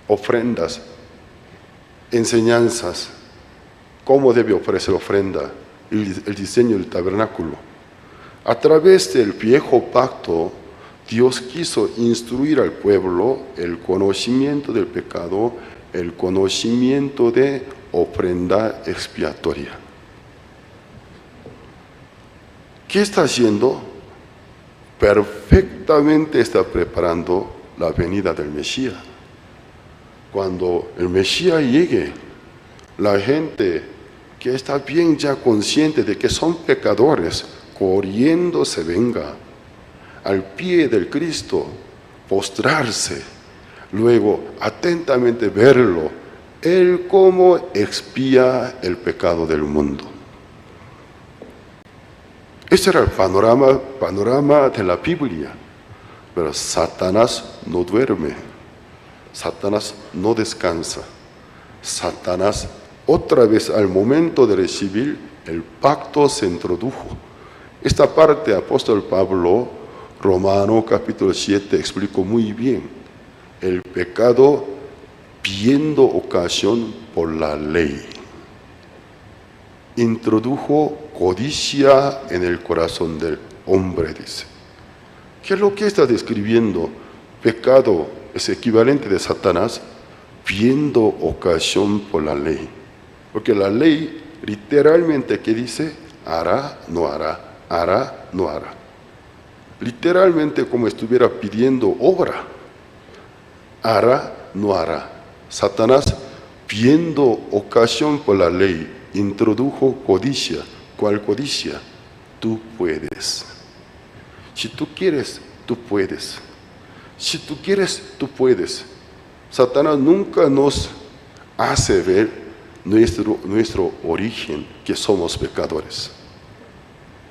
ofrendas, enseñanzas? ¿Cómo debe ofrecer ofrenda? El diseño del tabernáculo. A través del viejo pacto, Dios quiso instruir al pueblo el conocimiento del pecado, el conocimiento de ofrenda expiatoria. ¿Qué está haciendo? Perfectamente está preparando la venida del Mesías. Cuando el Mesías llegue, la gente que está bien ya consciente de que son pecadores, corriendo se venga al pie del Cristo, postrarse, luego atentamente verlo, Él cómo expía el pecado del mundo. Ese era el panorama de la Biblia. Pero Satanás no duerme, Satanás no descansa. Satanás otra vez al momento de recibir el pacto se introdujo. Esta parte apóstol Pablo Romano capítulo 7 explicó muy bien. El pecado viendo ocasión por la ley. Introdujo codicia en el corazón del hombre, dice. ¿Qué es lo que está describiendo? Pecado es equivalente de Satanás viendo ocasión por la ley. Porque la ley literalmente, ¿qué dice? Hará, no hará, hará, no hará. Literalmente como estuviera pidiendo obra. Hará, no hará. Satanás, viendo ocasión por la ley, introdujo codicia. ¿Cuál codicia? Tú puedes. Si tú quieres, tú puedes. Si tú quieres, tú puedes. Satanás nunca nos hace ver nuestro origen, que somos pecadores.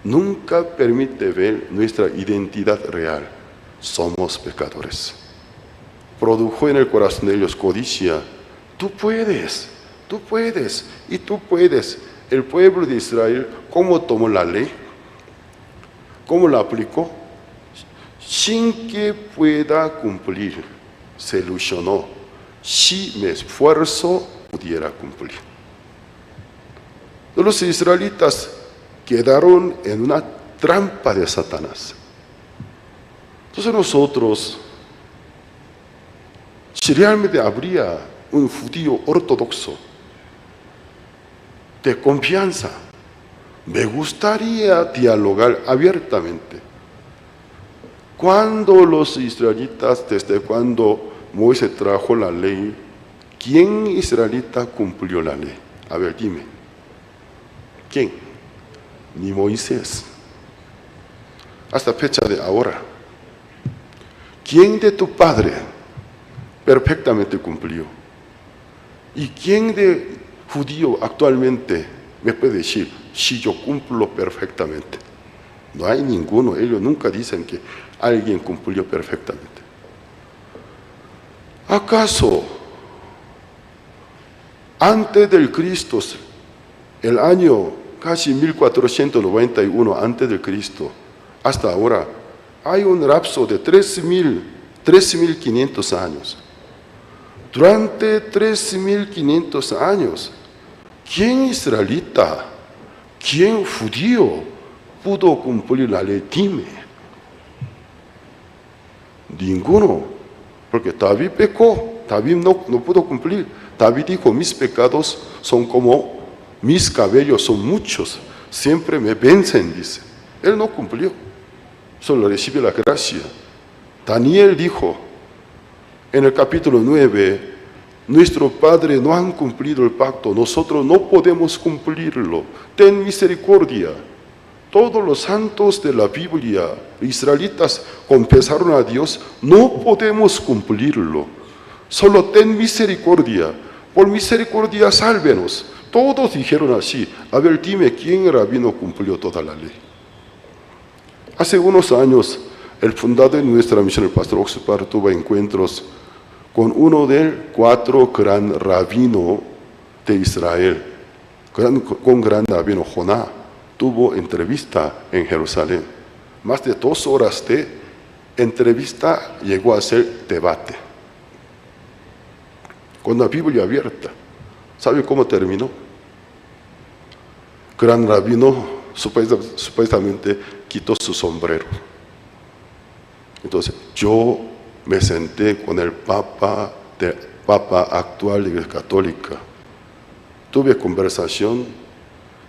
Nunca permite ver nuestra identidad real. Somos pecadores. Produjo en el corazón de ellos codicia. Tú puedes, y tú puedes. El pueblo de Israel, ¿cómo tomó la ley? ¿Cómo la aplicó? Sin que pueda cumplir, se ilusionó. Si me esfuerzo, pudiera cumplir. Los israelitas quedaron en una trampa de Satanás. Entonces nosotros, si realmente habría un judío ortodoxo de confianza, me gustaría dialogar abiertamente. Cuando los israelitas, desde cuando Moisés trajo la ley, ¿quién israelita cumplió la ley? A ver, dime. ¿Quién? Ni Moisés. Hasta fecha de ahora. ¿Quién de tu padre perfectamente cumplió? ¿Y quién de judío actualmente me puede decir, si yo cumplo perfectamente? No hay ninguno. Ellos nunca dicen que alguien cumplió perfectamente. ¿Acaso antes del Cristo, el año casi 1491 antes del Cristo, hasta ahora, hay un lapso de 3.500 años? Durante 3.500 años, ¿quién israelita, quién judío pudo cumplir la ley? Dime. Ninguno, porque David pecó, David no pudo cumplir. David dijo, mis pecados son como mis cabellos, son muchos, siempre me vencen, dice. Él no cumplió, solo recibe la gracia. Daniel dijo, en el capítulo 9, nuestro Padre no han cumplido el pacto, nosotros no podemos cumplirlo, ten misericordia. Todos los santos de la Biblia, israelitas, confesaron a Dios, no podemos cumplirlo, solo ten misericordia, por misericordia sálvenos. Todos dijeron así. A ver, dime, ¿quién rabino cumplió toda la ley? Hace unos años, el fundador de nuestra misión, el pastor Oxupar, tuvo encuentros con uno de 4 gran rabinos de Israel, con gran rabino Joná. Tuvo entrevista en Jerusalén. Más de 2 horas de entrevista, llegó a ser debate. Con la Biblia abierta. ¿Sabe cómo terminó? Gran rabino supuestamente quitó su sombrero. Entonces, yo me senté con el Papa actual de la Iglesia Católica. Tuve conversación,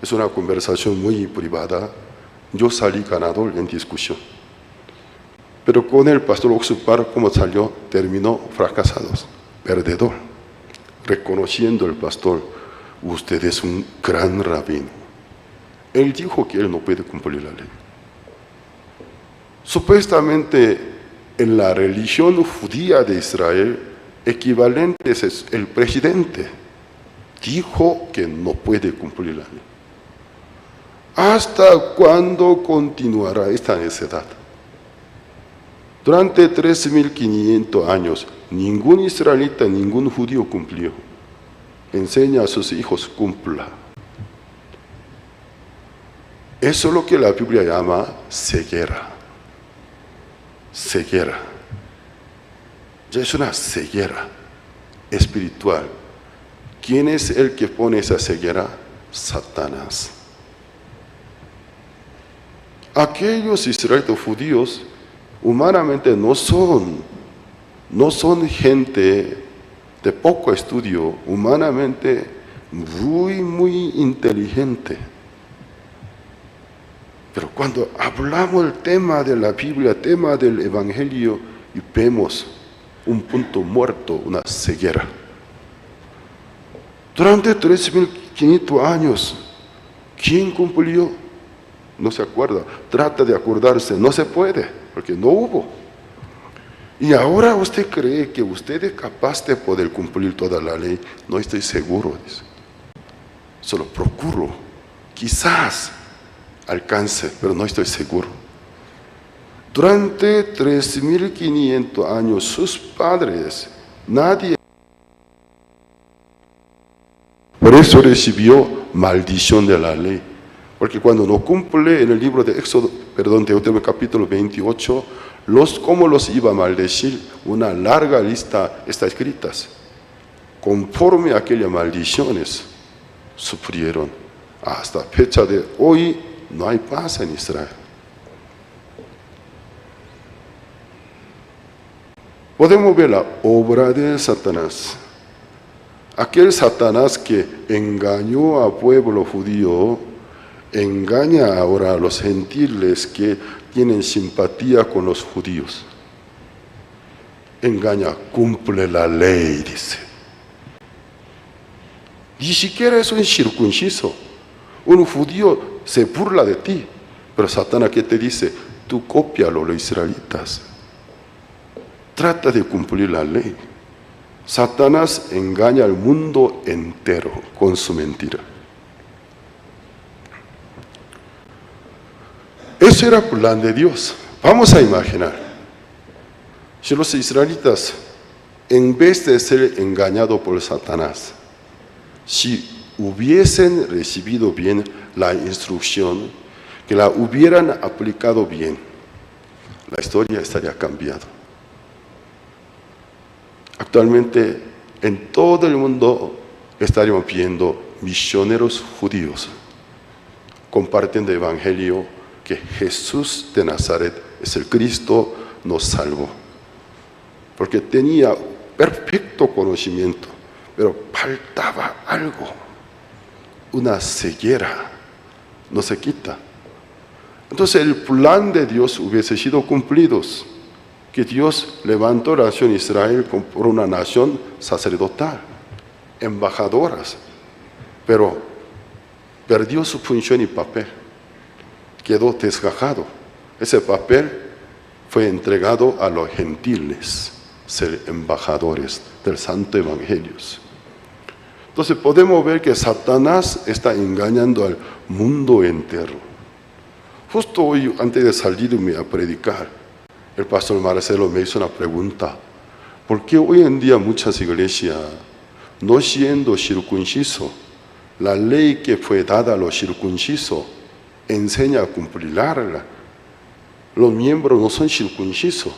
es una conversación muy privada. Yo salí ganador en discusión. Pero con el pastor Oxupar, ¿cómo salió? Terminó fracasados, perdedor. Reconociendo el pastor, usted es un gran rabino. Él dijo que él no puede cumplir la ley. Supuestamente en la religión judía de Israel, equivalente es el presidente. Dijo que no puede cumplir la ley. ¿Hasta cuándo continuará esta necedad? Durante 3.500 años, ningún israelita, ningún judío cumplió. Enseña a sus hijos, cumpla. Eso es lo que la Biblia llama ceguera. ceguera. Ya es una ceguera espiritual. ¿Quién es el que pone esa ceguera? Satanás. Aquellos israelitas judíos humanamente no son gente de poco estudio, humanamente muy inteligente. Pero cuando hablamos del tema de la Biblia, tema del Evangelio, y vemos un punto muerto, una ceguera. Durante 3.500 años, ¿quién cumplió? No se acuerda. Trata de acordarse, no se puede, porque no hubo. Y ahora usted cree que usted es capaz de poder cumplir toda la ley. No estoy seguro, dice. Solo procuro. Quizás alcance, pero no estoy seguro. Durante 3.500 años, sus padres, nadie. Por eso recibió maldición de la ley. Porque cuando no cumple, en el libro de Deuteronomio capítulo 28, ¿cómo los iba a maldecir? Una larga lista está escritas. Conforme a aquellas maldiciones, sufrieron. Hasta fecha de hoy, no hay paz en Israel. Podemos ver la obra de Satanás. Aquel Satanás que engañó al pueblo judío, engaña ahora a los gentiles que tienen simpatía con los judíos. Engaña, cumple la ley, dice. Ni siquiera es un circunciso. Un judío se burla de ti. Pero Satanás, ¿qué te dice? Tú cópialo, los israelitas. Trata de cumplir la ley. Satanás engaña al mundo entero con su mentira. Ese era el plan de Dios. Vamos a imaginar, si los israelitas, en vez de ser engañados por Satanás, si hubiesen recibido bien la instrucción, que la hubieran aplicado bien, la historia estaría cambiada. Actualmente, en todo el mundo estaríamos viendo misioneros judíos compartiendo el Evangelio que Jesús de Nazaret es el Cristo, nos salvó. Porque tenía perfecto conocimiento, pero faltaba algo. Una ceguera, no se quita. Entonces el plan de Dios hubiese sido cumplido, que Dios levantó la nación Israel por una nación sacerdotal, embajadoras, pero perdió su función y papel, quedó desgajado. Ese papel fue entregado a los gentiles, ser embajadores del Santo Evangelio. Entonces podemos ver que Satanás está engañando al mundo entero. Justo hoy, antes de salirme a predicar, el pastor Marcelo me hizo una pregunta. ¿Por qué hoy en día muchas iglesias, no siendo circunciso, la ley que fue dada a los circuncisos enseña a cumplirla? Los miembros no son circuncisos.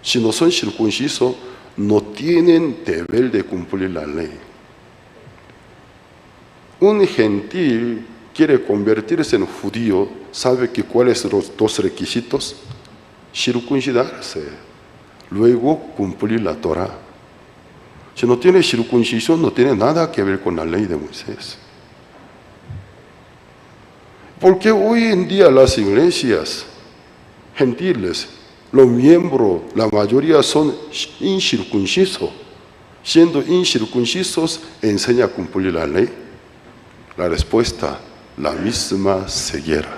Si no son circuncisos, no tienen deber de cumplir la ley. Un gentil quiere convertirse en judío, ¿sabe que cuáles son los dos requisitos? Circuncidarse, luego cumplir la Torah. Si no tiene circuncisión, no tiene nada que ver con la ley de Moisés. Porque hoy en día las iglesias gentiles, los miembros, la mayoría son incircuncisos. Siendo incircuncisos, enseña a cumplir la ley. La respuesta, la misma ceguera.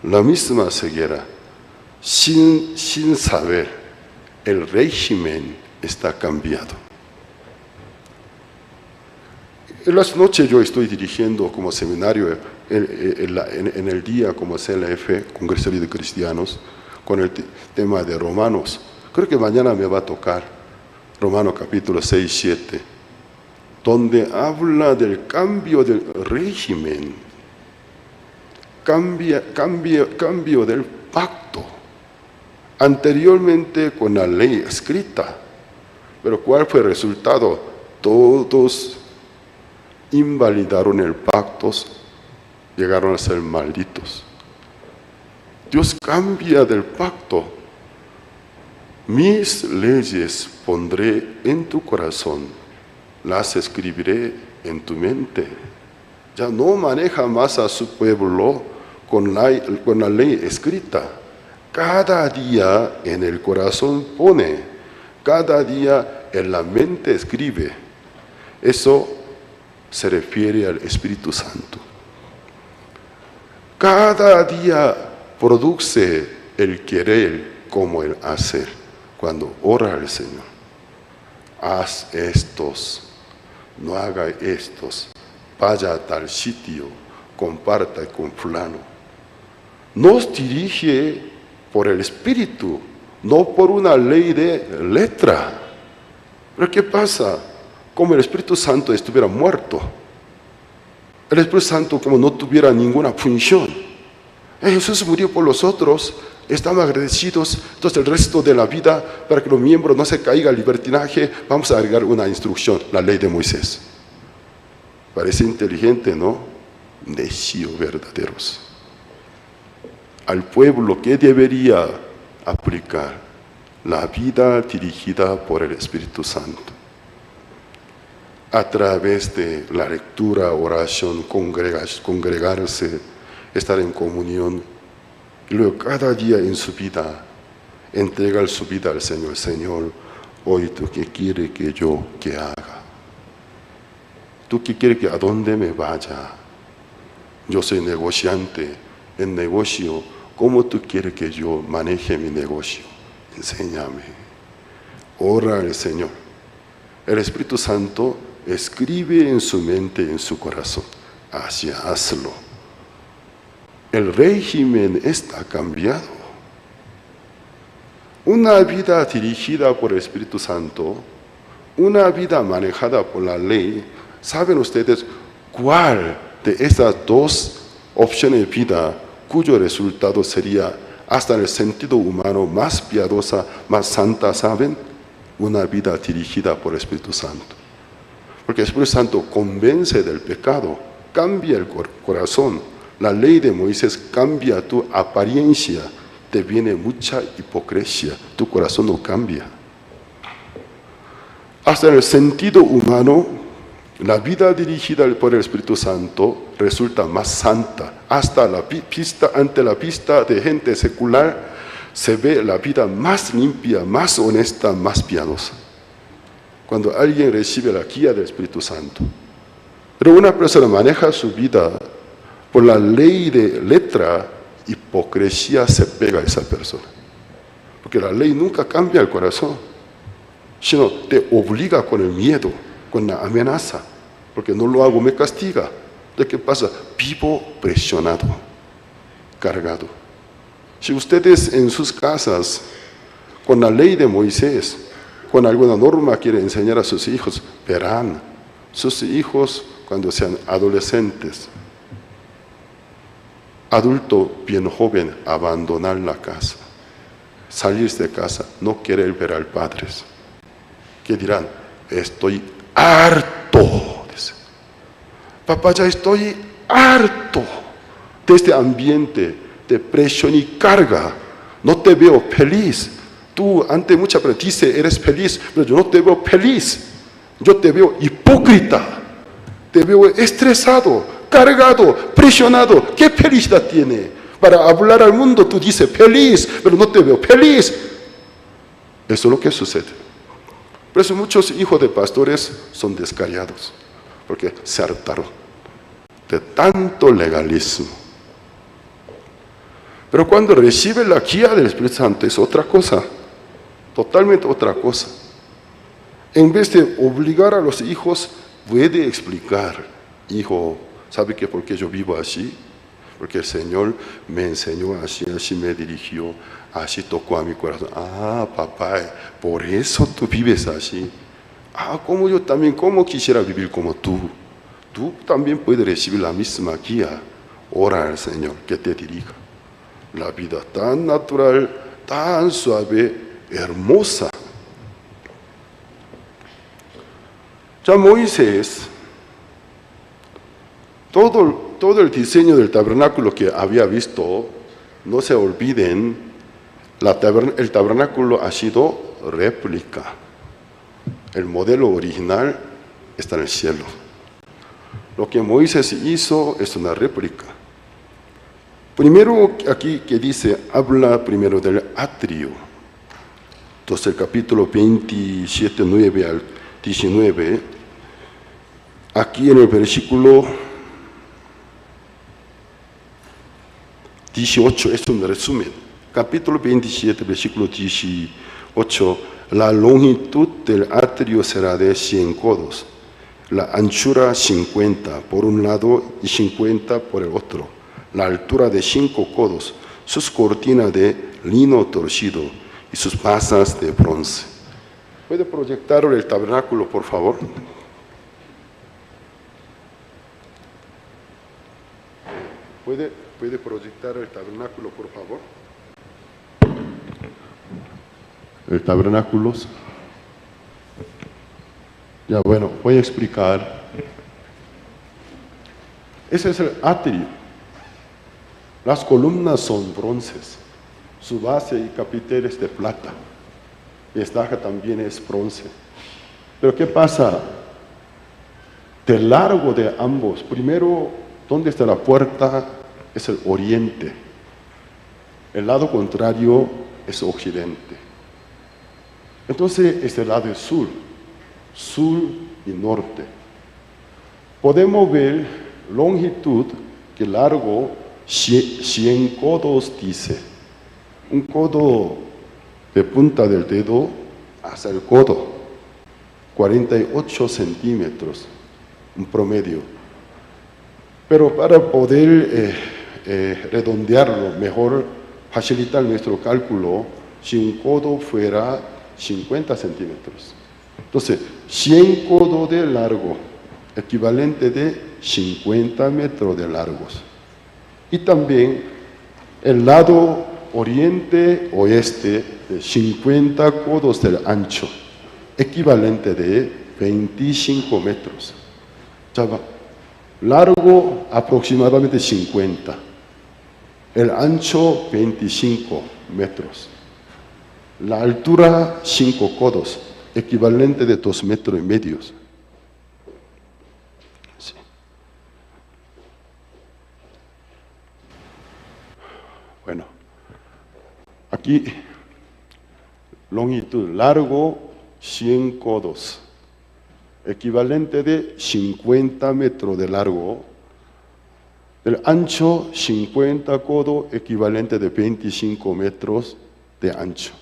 La misma ceguera. Sin saber, el régimen está cambiado. En las noches yo estoy dirigiendo como seminario en el día como CLF, Congreso de Cristianos, con el tema de Romanos. Creo que mañana me va a tocar Romanos capítulo 6, 7, donde habla del cambio del régimen, cambio del pacto. anteriormente con la ley escrita. Pero ¿cuál fue el resultado? Todos invalidaron el pacto, llegaron a ser malditos. Dios cambia del pacto. Mis leyes pondré en tu corazón, las escribiré en tu mente. Ya no maneja más a su pueblo con la ley escrita. Cada día en el corazón pone, cada día en la mente escribe. Eso se refiere al Espíritu Santo. Cada día produce el querer como el hacer. Cuando ora al Señor, haz estos, no haga estos, vaya a tal sitio, comparta con fulano. Nos dirige por el Espíritu, no por una ley de letra. Pero ¿qué pasa? Como el Espíritu Santo estuviera muerto. El Espíritu Santo como no tuviera ninguna función. Jesús murió por los otros, estamos agradecidos, entonces el resto de la vida, para que los miembros no se caigan al libertinaje, vamos a agregar una instrucción, la ley de Moisés. Parece inteligente, ¿no? Necio verdaderos. Al pueblo que debería aplicar la vida dirigida por el Espíritu Santo. A través de la lectura, oración, congregarse, estar en comunión, y luego cada día en su vida, entregar su vida al Señor. Señor, hoy tú qué quieres que yo que haga. Tú qué quieres que a dónde me vaya. Yo soy negociante, en negocio, ¿cómo tú quieres que yo maneje mi negocio? Enséñame. Ora al Señor. El Espíritu Santo escribe en su mente, en su corazón. Así hazlo. El régimen está cambiado. Una vida dirigida por el Espíritu Santo, una vida manejada por la ley, ¿saben ustedes cuál de esas dos opciones de vida cuyo resultado sería, hasta en el sentido humano, más piadosa, más santa? ¿Saben? Una vida dirigida por el Espíritu Santo. Porque el Espíritu Santo convence del pecado, cambia el corazón. La ley de Moisés cambia tu apariencia, te viene mucha hipocresía, tu corazón no cambia. Hasta en el sentido humano, la vida dirigida por el Espíritu Santo resulta más santa. Hasta ante la vista de gente secular se ve la vida más limpia, más honesta, más piadosa. Cuando alguien recibe la guía del Espíritu Santo. Pero una persona maneja su vida por la ley de letra, hipocresía se pega a esa persona. Porque la ley nunca cambia el corazón, sino te obliga con el miedo, con la amenaza. Porque no lo hago, me castiga. ¿De qué pasa? Vivo presionado, cargado. Si ustedes en sus casas, con la ley de Moisés, con alguna norma quieren enseñar a sus hijos, verán, sus hijos cuando sean adolescentes, adulto bien joven, abandonar la casa, salirse de casa, no querer ver al padre. ¿Qué dirán? Estoy harto. Dice. Papá, ya estoy harto de este ambiente de presión y carga. No te veo feliz. Tú ante mucha gente dice, eres feliz, pero yo no te veo feliz. Yo te veo hipócrita. Te veo estresado, cargado, presionado. ¿Qué felicidad tiene? Para hablar al mundo tú dices feliz, pero no te veo feliz. Eso es lo que sucede. Por eso muchos hijos de pastores son descarriados, porque se hartaron de tanto legalismo. Pero cuando recibe la guía del Espíritu Santo es otra cosa, totalmente otra cosa. En vez de obligar a los hijos, puede explicar, hijo, ¿sabe que por qué yo vivo así? Porque el Señor me enseñó así, así me dirigió, así tocó a mi corazón. Ah, papá, por eso tú vives así. Ah, como yo también, como quisiera vivir como tú. Tú también puedes recibir la misma guía. Ora al Señor que te dirija. La vida tan natural, tan suave, hermosa. Ya Moisés, todo el diseño del tabernáculo que había visto, no se olviden, el tabernáculo ha sido réplica. El modelo original está en el cielo. Lo que Moisés hizo es una réplica. Primero aquí que dice, habla primero del atrio. Entonces el capítulo 27, 9 al 19, aquí en el versículo 18, es un resumen. Capítulo 27, versículo 18, la longitud del atrio será de 100 codos, la anchura 50 por un lado y 50 por el otro, la altura de 5 codos, sus cortinas de lino torcido y sus basas de bronce. ¿Puede proyectar el tabernáculo, por favor? ¿Puede proyectar el tabernáculo, por favor? El tabernáculo. Ya, bueno, voy a explicar. Ese es el atrio. Las columnas son bronces. Su base y capitel es de plata. Y estaca también es bronce. Pero ¿qué pasa? Del largo de ambos, primero, ¿dónde está la puerta? Es el oriente. El lado contrario es occidente. Entonces, este lado es sur y norte. Podemos ver longitud, que largo 100 codos dice. Un codo de punta del dedo hasta el codo, 48 centímetros, un promedio. Pero para poder redondearlo mejor, facilitar nuestro cálculo, si un codo fuera 50 centímetros. Entonces, 100 codos de largo, equivalente de 50 metros de largos. Y también el lado oriente-oeste de 50 codos del ancho, equivalente de 25 metros. Ya va. Largo aproximadamente 50, el ancho 25 metros, la altura 5 codos, equivalente de 2,5 metros. Sí. Bueno, aquí longitud, largo 100 codos, equivalente de 50 metros de largo, el ancho 50 codos, equivalente de 25 metros de ancho,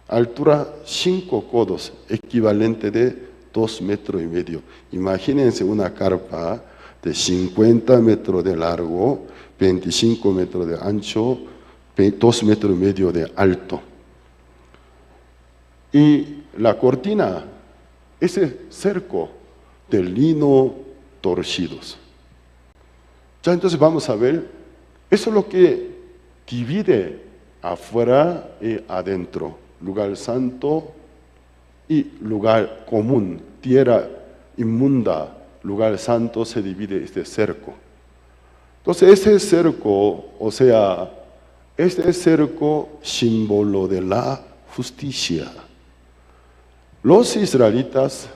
altura 5 codos, equivalente de 2,5 metros. Imagínense una carpa de 50 metros de largo, 25 metros de ancho, 2,5 metros de alto. Y la cortina, ese cerco de lino torcidos. Ya entonces vamos a ver, eso es lo que divide afuera y adentro, lugar santo y lugar común, tierra inmunda, lugar santo, se divide este cerco. Entonces ese cerco, o sea, este cerco símbolo de la justicia. Los israelitas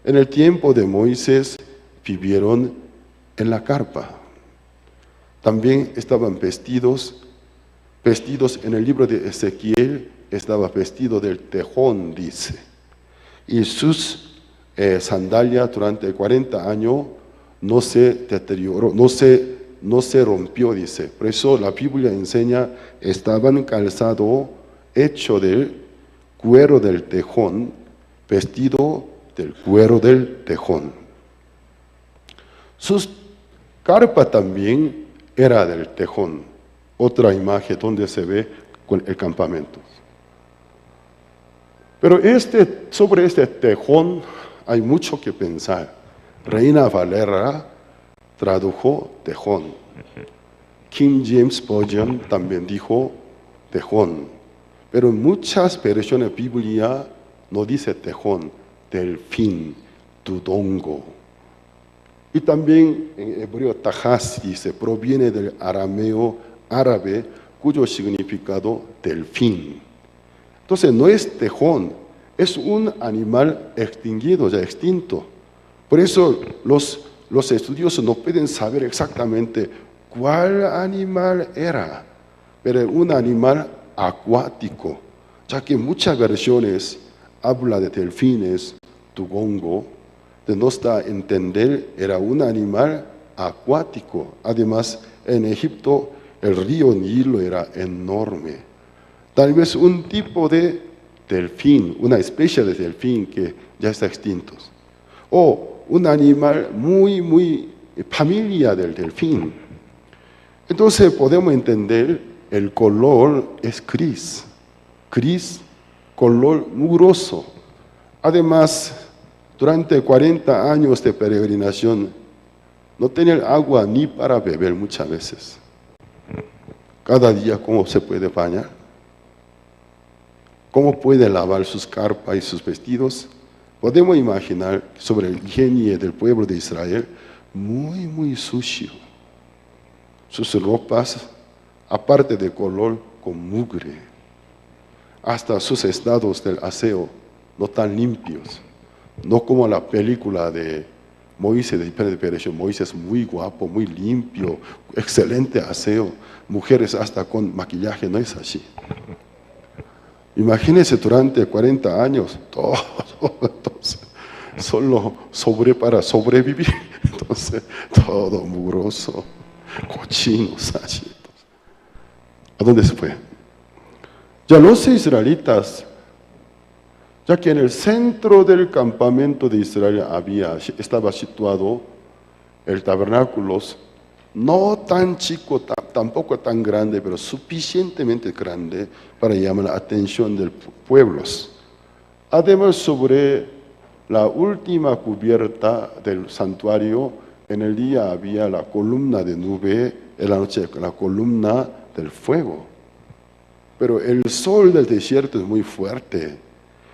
en el tiempo de Moisés vivieron en la carpa. También estaban vestidos en el libro de Ezequiel, estaba vestido del tejón, dice. Y sus sandalias durante 40 años no se deterioró, no se rompió, dice. Por eso la Biblia enseña, estaban calzados hecho del cuero del tejón, vestido del cuero del tejón. Sus carpa también era del tejón. Otra imagen donde se ve con el campamento. Pero sobre este tejón hay mucho que pensar. Reina Valera tradujo tejón. King James Version también dijo tejón. Pero en muchas versiones de Biblia no dice tejón, delfín, dudongo. Y también en hebreo tajás dice, proviene del arameo árabe, cuyo significado delfín. Entonces no es tejón, es un animal extinguido, ya extinto. Por eso los estudiosos no pueden saber exactamente cuál animal era, pero un animal acuático, ya que muchas versiones habla de delfines, dugongo, de nos da a entender era un animal acuático. Además, en Egipto el río Nilo era enorme. Tal vez un tipo de delfín, una especie de delfín que ya está extinto. O un animal muy familia del delfín. Entonces podemos entender el color es gris, color mugroso. Además, durante 40 años de peregrinación, no tenían agua ni para beber muchas veces. Cada día, ¿cómo se puede bañar? ¿Cómo puede lavar sus carpas y sus vestidos? Podemos imaginar sobre la higiene del pueblo de Israel, muy sucio. Sus ropas, aparte de color, con mugre. Hasta sus estados del aseo no tan limpios. No como la película de Moisés, de Moisés muy guapo, muy limpio, excelente aseo. Mujeres hasta con maquillaje, no es así. Imagínense durante 40 años, todos solo para sobrevivir. Entonces, todo mugroso, cochinos así. ¿A dónde se fue? Ya los israelitas, ya que en el centro del campamento de Israel estaba situado el tabernáculo, no tan chico, tampoco tan grande, pero suficientemente grande para llamar la atención de los pueblos. Además, sobre la última cubierta del santuario, en el día había la columna de nube, en la noche la columna del fuego. Pero el sol del desierto es muy fuerte.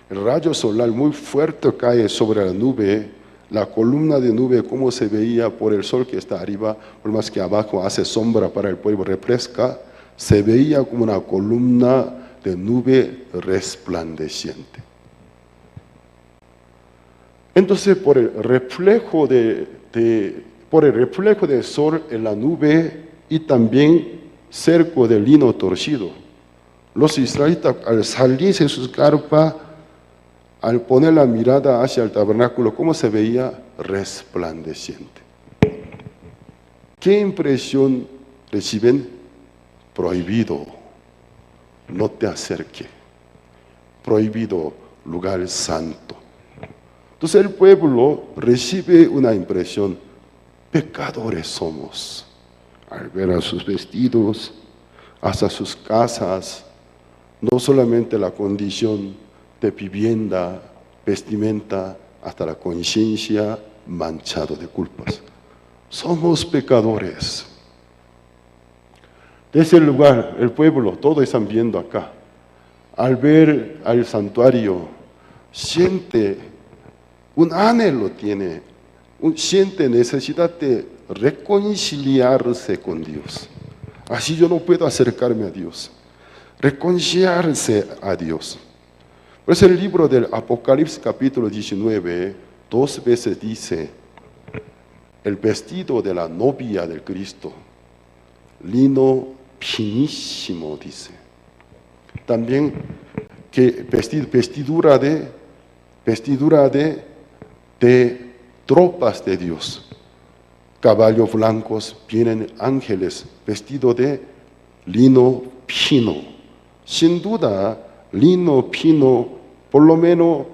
El rayo solar muy fuerte cae sobre la nube. La columna de nube, como se veía por el sol que está arriba, por más que abajo hace sombra para el pueblo, refresca, se veía como una columna de nube resplandeciente. Entonces, por el reflejo del sol en la nube y también cerco de lino torcido, los israelitas al salirse de sus carpas, al poner la mirada hacia el tabernáculo, ¿cómo se veía? Resplandeciente. ¿Qué impresión reciben? Prohibido, no te acerques. Prohibido, lugar santo. Entonces el pueblo recibe una impresión, pecadores somos. Al ver a sus vestidos, hasta sus casas, no solamente la condición de vivienda, vestimenta, hasta la conciencia manchado de culpas. Somos pecadores. Desde el lugar, el pueblo, todos están viendo acá. Al ver al santuario, siente un anhelo, siente necesidad de reconciliarse con Dios. Así yo no puedo acercarme a Dios. Reconciliarse a Dios. Por eso el libro del Apocalipsis capítulo 19, 2 veces dice, el vestido de la novia del Cristo, lino finísimo, dice. También que vestidura de tropas de Dios. Caballos blancos, vienen ángeles, vestido de lino fino. Sin duda, lino fino, por lo menos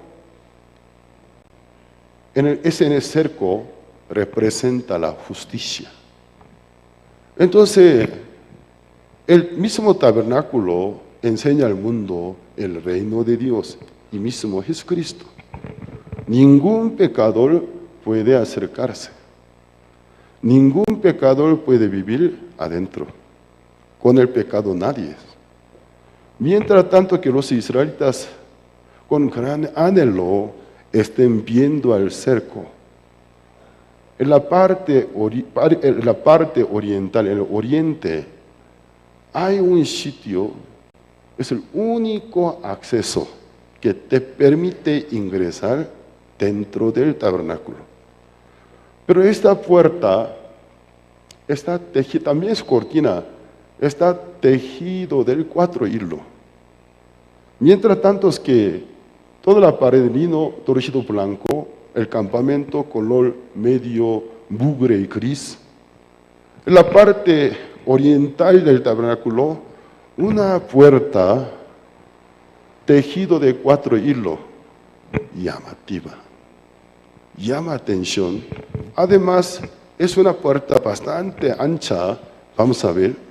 en el cerco, representa la justicia. Entonces, el mismo tabernáculo enseña al mundo el reino de Dios y mismo Jesucristo. Ningún pecador puede acercarse. Ningún pecador puede vivir adentro. Con el pecado nadie. Mientras tanto que los israelitas con gran anhelo estén viendo al cerco, en la parte oriental, en el oriente, hay un sitio, es el único acceso que te permite ingresar dentro del tabernáculo. Pero esta puerta está tejida, también es cortina, está tejido del 4 hilos. Mientras tanto es que toda la pared de lino torcido blanco, el campamento color medio mugre y gris. En la parte oriental del tabernáculo, una puerta tejido de 4 hilos, llamativa, llama atención. Además, es una puerta bastante ancha, vamos a ver.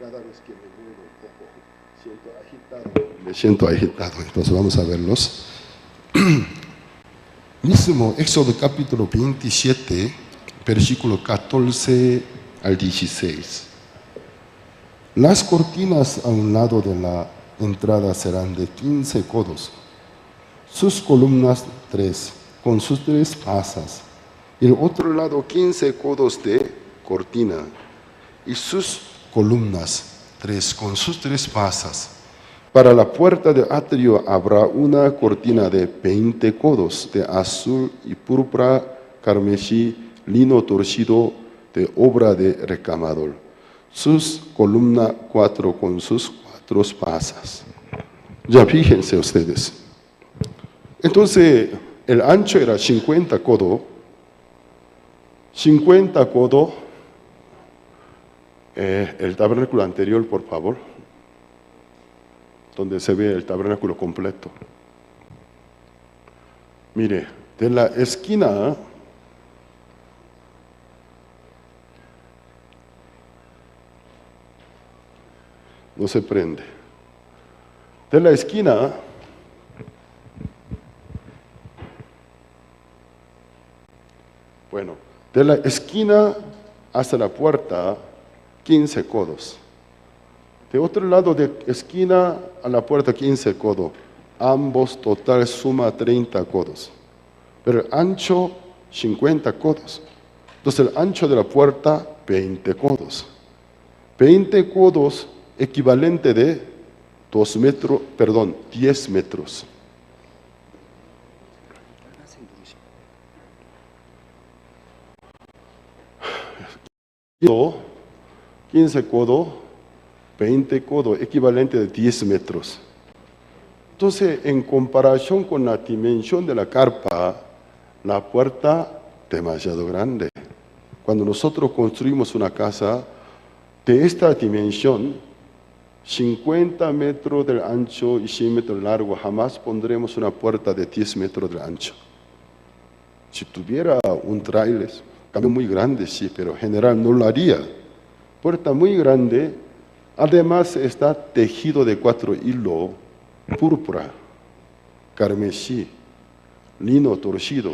Cada vez que me muevo un poco, me siento agitado, entonces vamos a verlos. Mismo Éxodo capítulo 27, versículo 14 al 16. Las cortinas a un lado de la entrada serán de 15 codos, sus columnas 3, con sus 3 pasas, y el otro lado 15 codos de cortina, y sus columnas 3, con sus 3 pasas. Para la puerta del atrio habrá una cortina de 20 codos de azul y púrpura, carmesí, lino torcido de obra de recamador. Sus columnas 4 con sus 4 pasas. Ya fíjense ustedes. Entonces, el ancho era 50 codos. 50 codos. El tabernáculo anterior, por favor, donde se ve el tabernáculo completo. Mire, de la esquina no se prende. De la esquina de la esquina hasta la puerta 15 codos. De otro lado de esquina a la puerta 15 codos. Ambos total suma 30 codos. Pero el ancho 50 codos. Entonces el ancho de la puerta 20 codos. 20 codos equivalente de 10 metros. Yo 15 codos, 20 codos, equivalente de 10 metros. Entonces, en comparación con la dimensión de la carpa, la puerta demasiado grande. Cuando nosotros construimos una casa de esta dimensión, 50 metros del ancho y 100 metros de largo, jamás pondremos una puerta de 10 metros de ancho. Si tuviera un tráiler, cambio muy grande, sí, pero en general no lo haría. Puerta muy grande, además está tejido de 4 hilos, púrpura, carmesí, lino torcido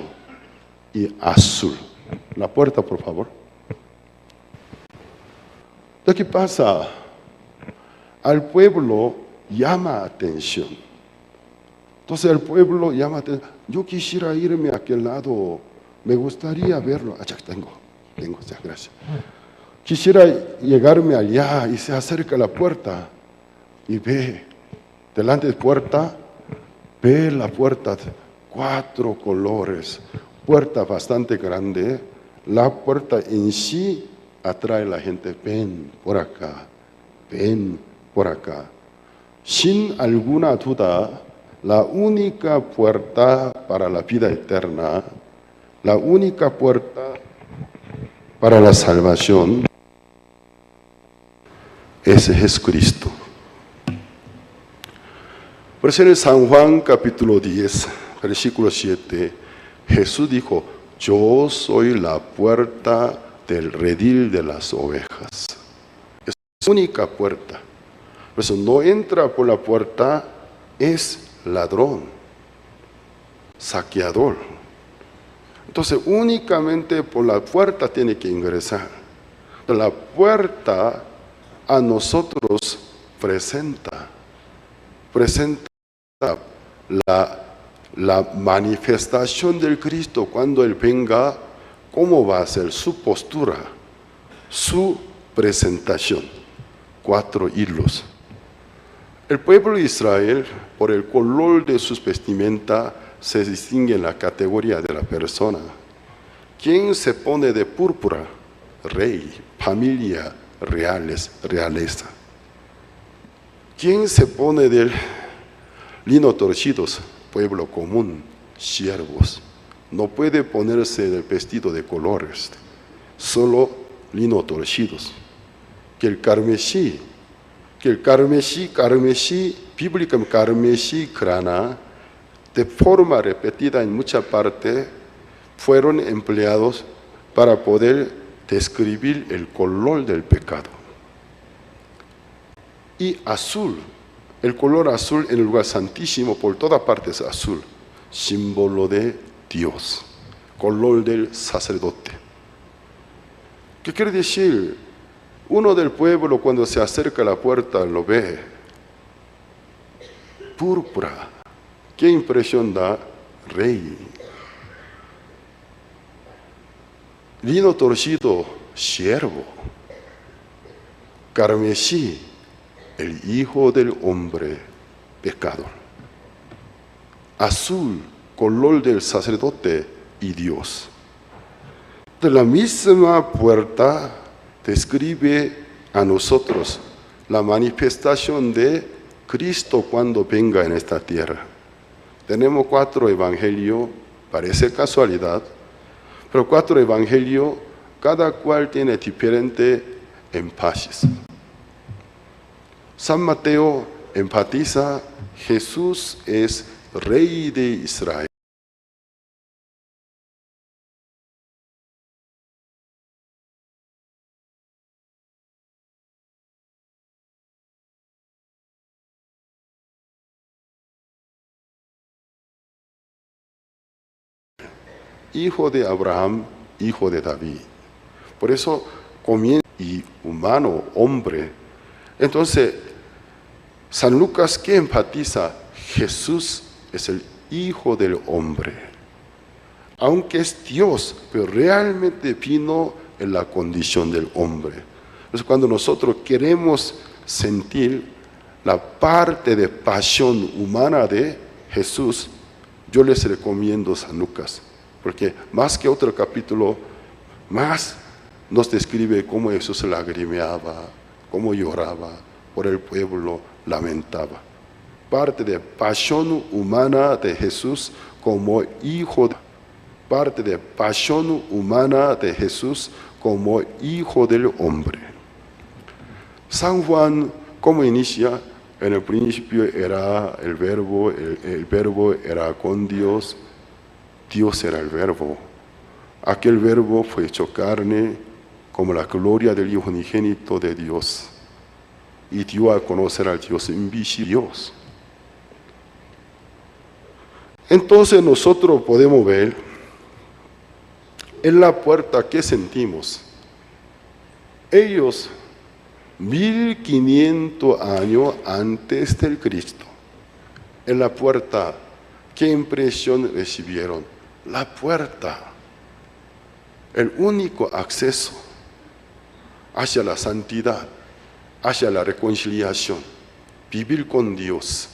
y azul. La puerta, por favor. ¿Qué pasa? Al pueblo llama atención. Entonces el pueblo llama atención. Yo quisiera irme a aquel lado, me gustaría verlo. Ya tengo, ya, gracias. Quisiera llegarme allá y se acerca a la puerta y ve, delante de la puerta, ve la puerta, 4 colores, puerta bastante grande. La puerta en sí atrae a la gente, ven por acá, ven por acá. Sin alguna duda, la única puerta para la vida eterna, la única puerta para la salvación, es Jesucristo. Por eso en San Juan capítulo 10, versículo 7, Jesús dijo, yo soy la puerta del redil de las ovejas. Es la única puerta. Por eso no entra por la puerta, es ladrón. saqueador. Entonces únicamente por la puerta tiene que ingresar. La puerta a nosotros presenta la manifestación del Cristo cuando Él venga, cómo va a ser su postura, su presentación. 4 hilos. El pueblo de Israel, por el color de sus vestimentas, se distingue en la categoría de la persona. ¿Quién se pone de púrpura? Rey, familia, realeza. ¿Quién se pone del lino torcidos? Pueblo común, siervos. No puede ponerse del vestido de colores, solo lino torcidos. Que el carmesí, bíblicamente carmesí grana, de forma repetida en mucha parte, fueron empleados para poder describir el color del pecado. Y azul, el color azul en el lugar santísimo, por toda parte es azul, símbolo de Dios, color del sacerdote. ¿Qué quiere decir? Uno del pueblo cuando se acerca a la puerta lo ve, púrpura. ¿Qué impresión da? Rey. Lino torcido, siervo. Carmesí, el hijo del hombre, pecador. Azul, color del sacerdote y Dios. De la misma puerta describe a nosotros la manifestación de Cristo cuando venga en esta tierra. Tenemos 4 evangelios, parece casualidad, pero 4 evangelios, cada cual tiene diferente énfasis. San Mateo enfatiza, Jesús es Rey de Israel. Hijo de Abraham, hijo de David. Por eso comienza y humano, hombre. Entonces, San Lucas, ¿qué enfatiza? Jesús es el Hijo del hombre. Aunque es Dios, pero realmente vino en la condición del hombre. Entonces, cuando nosotros queremos sentir la parte de pasión humana de Jesús, yo les recomiendo San Lucas. Porque más que otro capítulo, más nos describe cómo Jesús lagrimeaba, cómo lloraba por el pueblo, lamentaba. Parte de pasión humana de Jesús como hijo, parte de pasión humana de Jesús como hijo del hombre. San Juan, ¿cómo inicia? En el principio era el verbo era con Dios. Dios era el verbo. Aquel verbo fue hecho carne como la gloria del Hijo unigénito de Dios. Y dio a conocer al Dios invisible. Dios. Entonces nosotros podemos ver en la puerta que sentimos. Ellos, 1500 años antes del Cristo, en la puerta, ¿qué impresión recibieron? La puerta, el único acceso hacia la santidad, hacia la reconciliación, vivir con Dios.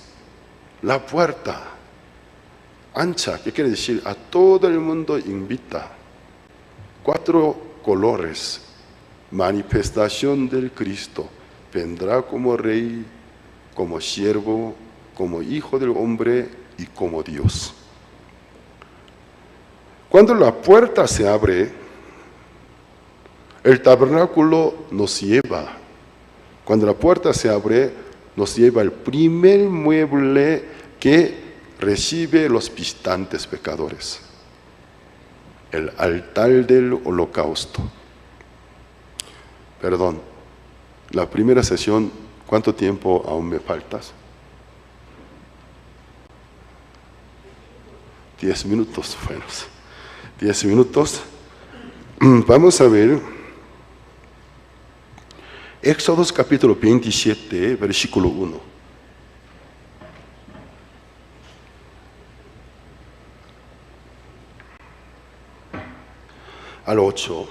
La puerta ancha, ¿qué quiere decir? A todo el mundo invita. 4 colores, manifestación del Cristo. Vendrá como rey, como siervo, como hijo del hombre y como Dios. Cuando la puerta se abre, el tabernáculo nos lleva. Cuando la puerta se abre, nos lleva el primer mueble que recibe los visitantes pecadores. El altar del holocausto. Perdón, la primera sesión, ¿cuánto tiempo aún me faltas? 10 minutos, bueno, 10 minutos. Vamos a ver Éxodos capítulo 27, versículo 1. Al 8.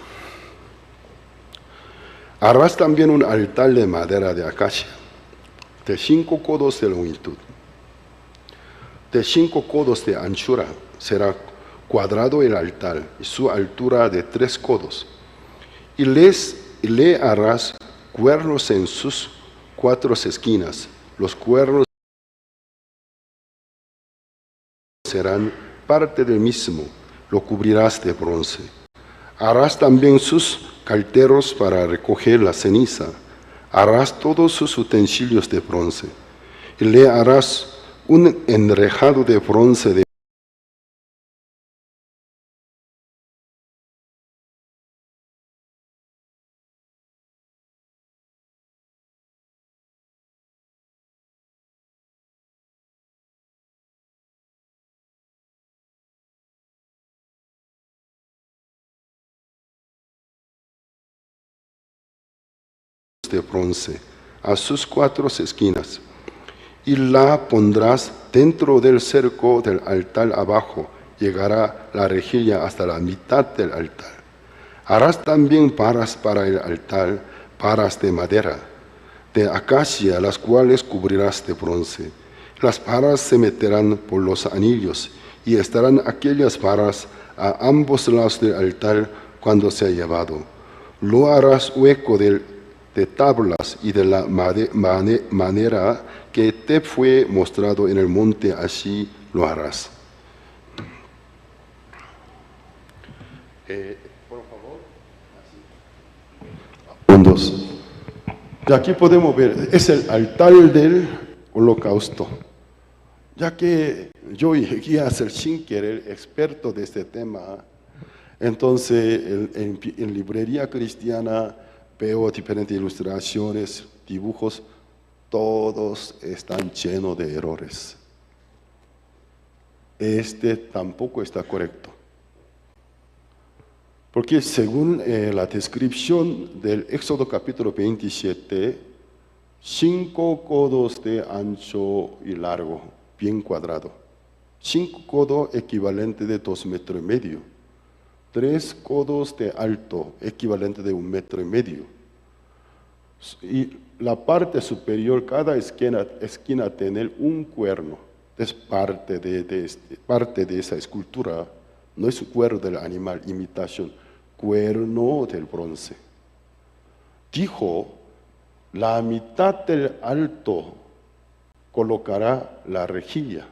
Harás también un altar de madera de acacia, de 5 codos de longitud, de 5 codos de anchura. Será cuadrado el altar y su altura de 3 codos. Y le harás cuernos en sus 4 esquinas. Los cuernos serán parte del mismo. Lo cubrirás de bronce. Harás también sus calderos para recoger la ceniza. Harás todos sus utensilios de bronce. Y le harás un enrejado de bronce de bronce a sus 4 esquinas, y la pondrás dentro del cerco del altar abajo. Llegará la rejilla hasta la mitad del altar. Harás también paras para el altar, paras de madera, de acacia, las cuales cubrirás de bronce. Las paras se meterán por los anillos, y estarán aquellas paras a ambos lados del altar cuando sea llevado. Lo harás hueco de tablas y de la manera que te fue mostrado en el monte, así lo harás. Por favor. 1, 2. Y aquí podemos ver, es el altar del holocausto. Ya que yo llegué a ser sin querer experto de este tema, entonces en librería cristiana veo diferentes ilustraciones, dibujos, todos están llenos de errores. Este tampoco está correcto. Porque según la descripción del Éxodo capítulo 27, 5 codos de ancho y largo, bien cuadrado. 5 codos equivalente de 2,5 metros. 3 codos de alto, equivalente de 1,5 metros. Y la parte superior, cada esquina tiene un cuerno. Es parte de esa escultura. No es un cuerno del animal, imitación, cuerno del bronce. Dijo, la mitad del alto colocará la rejilla.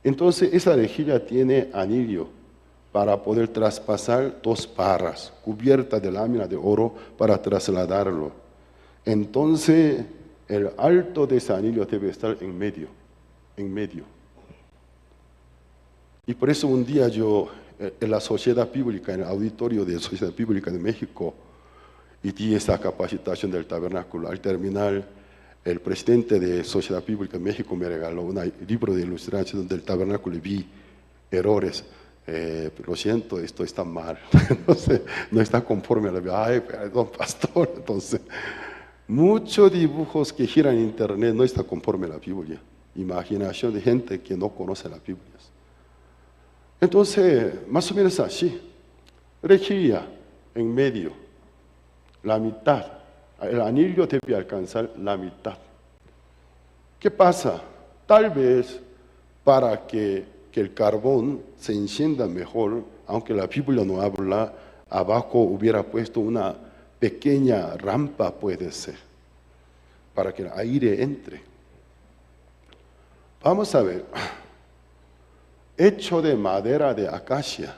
Entonces esa rejilla tiene anillo para poder traspasar 2 paras cubiertas de lámina de oro para trasladarlo. Entonces el alto de ese anillo debe estar en medio. Y por eso un día yo, en la Sociedad Bíblica, en el auditorio de la Sociedad Bíblica de México, y di esta capacitación del tabernáculo. Al terminar, el presidente de Sociedad Bíblica de México me regaló un libro de ilustración del tabernáculo y vi errores. Lo siento, esto está mal. Entonces, no está conforme a la Biblia. Ay, perdón, pastor. Entonces, muchos dibujos que giran en internet no está conforme a la Biblia. Imaginación de gente que no conoce la Biblia. Entonces, más o menos así. Rejilla en medio, la mitad. El anillo debe alcanzar la mitad. ¿Qué pasa? Tal vez para que el carbón se encienda mejor, aunque la Biblia no habla, abajo hubiera puesto una pequeña rampa, puede ser, para que el aire entre. Vamos a ver, hecho de madera de acacia,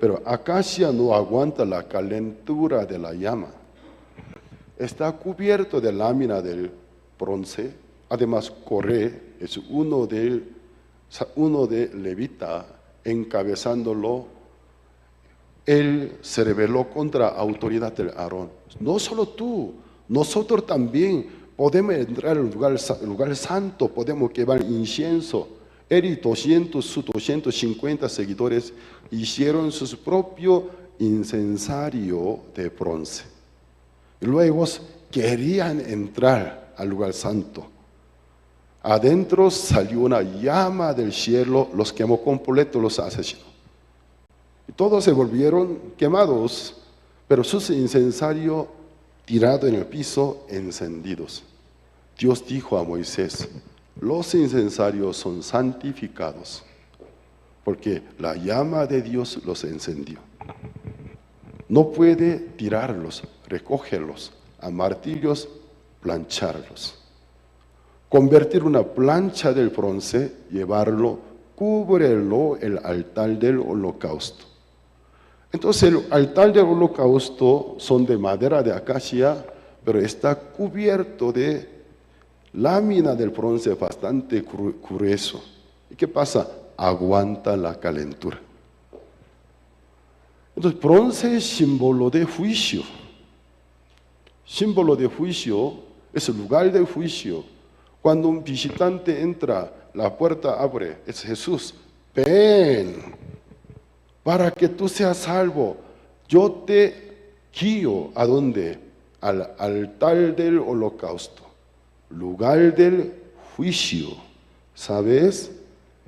pero acacia no aguanta la calentura de la llama. Está cubierto de lámina del bronce, además Coré es uno de Levita, encabezándolo. Él se rebeló contra la autoridad de Aarón. No solo tú, nosotros también podemos entrar al lugar santo, podemos quemar incienso. Él y sus 250 seguidores hicieron su propio incensario de bronce. Y luego querían entrar al lugar santo. Adentro salió una llama del cielo, los quemó completo, los asesinó. Y todos se volvieron quemados, pero sus incensarios tirados en el piso, encendidos. Dios dijo a Moisés: los incensarios son santificados, porque la llama de Dios los encendió. No puede tirarlos, recogerlos, a martillos, plancharlos. Convertir una plancha del bronce, llevarlo, cúbrelo el altar del holocausto. Entonces el altar del holocausto son de madera de acacia, pero está cubierto de lámina del bronce bastante grueso. ¿Y qué pasa? Aguanta la calentura. Entonces bronce es símbolo de juicio. Símbolo de juicio es el lugar de juicio. Cuando un visitante entra, la puerta abre, es Jesús. Ven, para que tú seas salvo. Yo te guío ¿a dónde? Al altar del holocausto, lugar del juicio. ¿Sabes?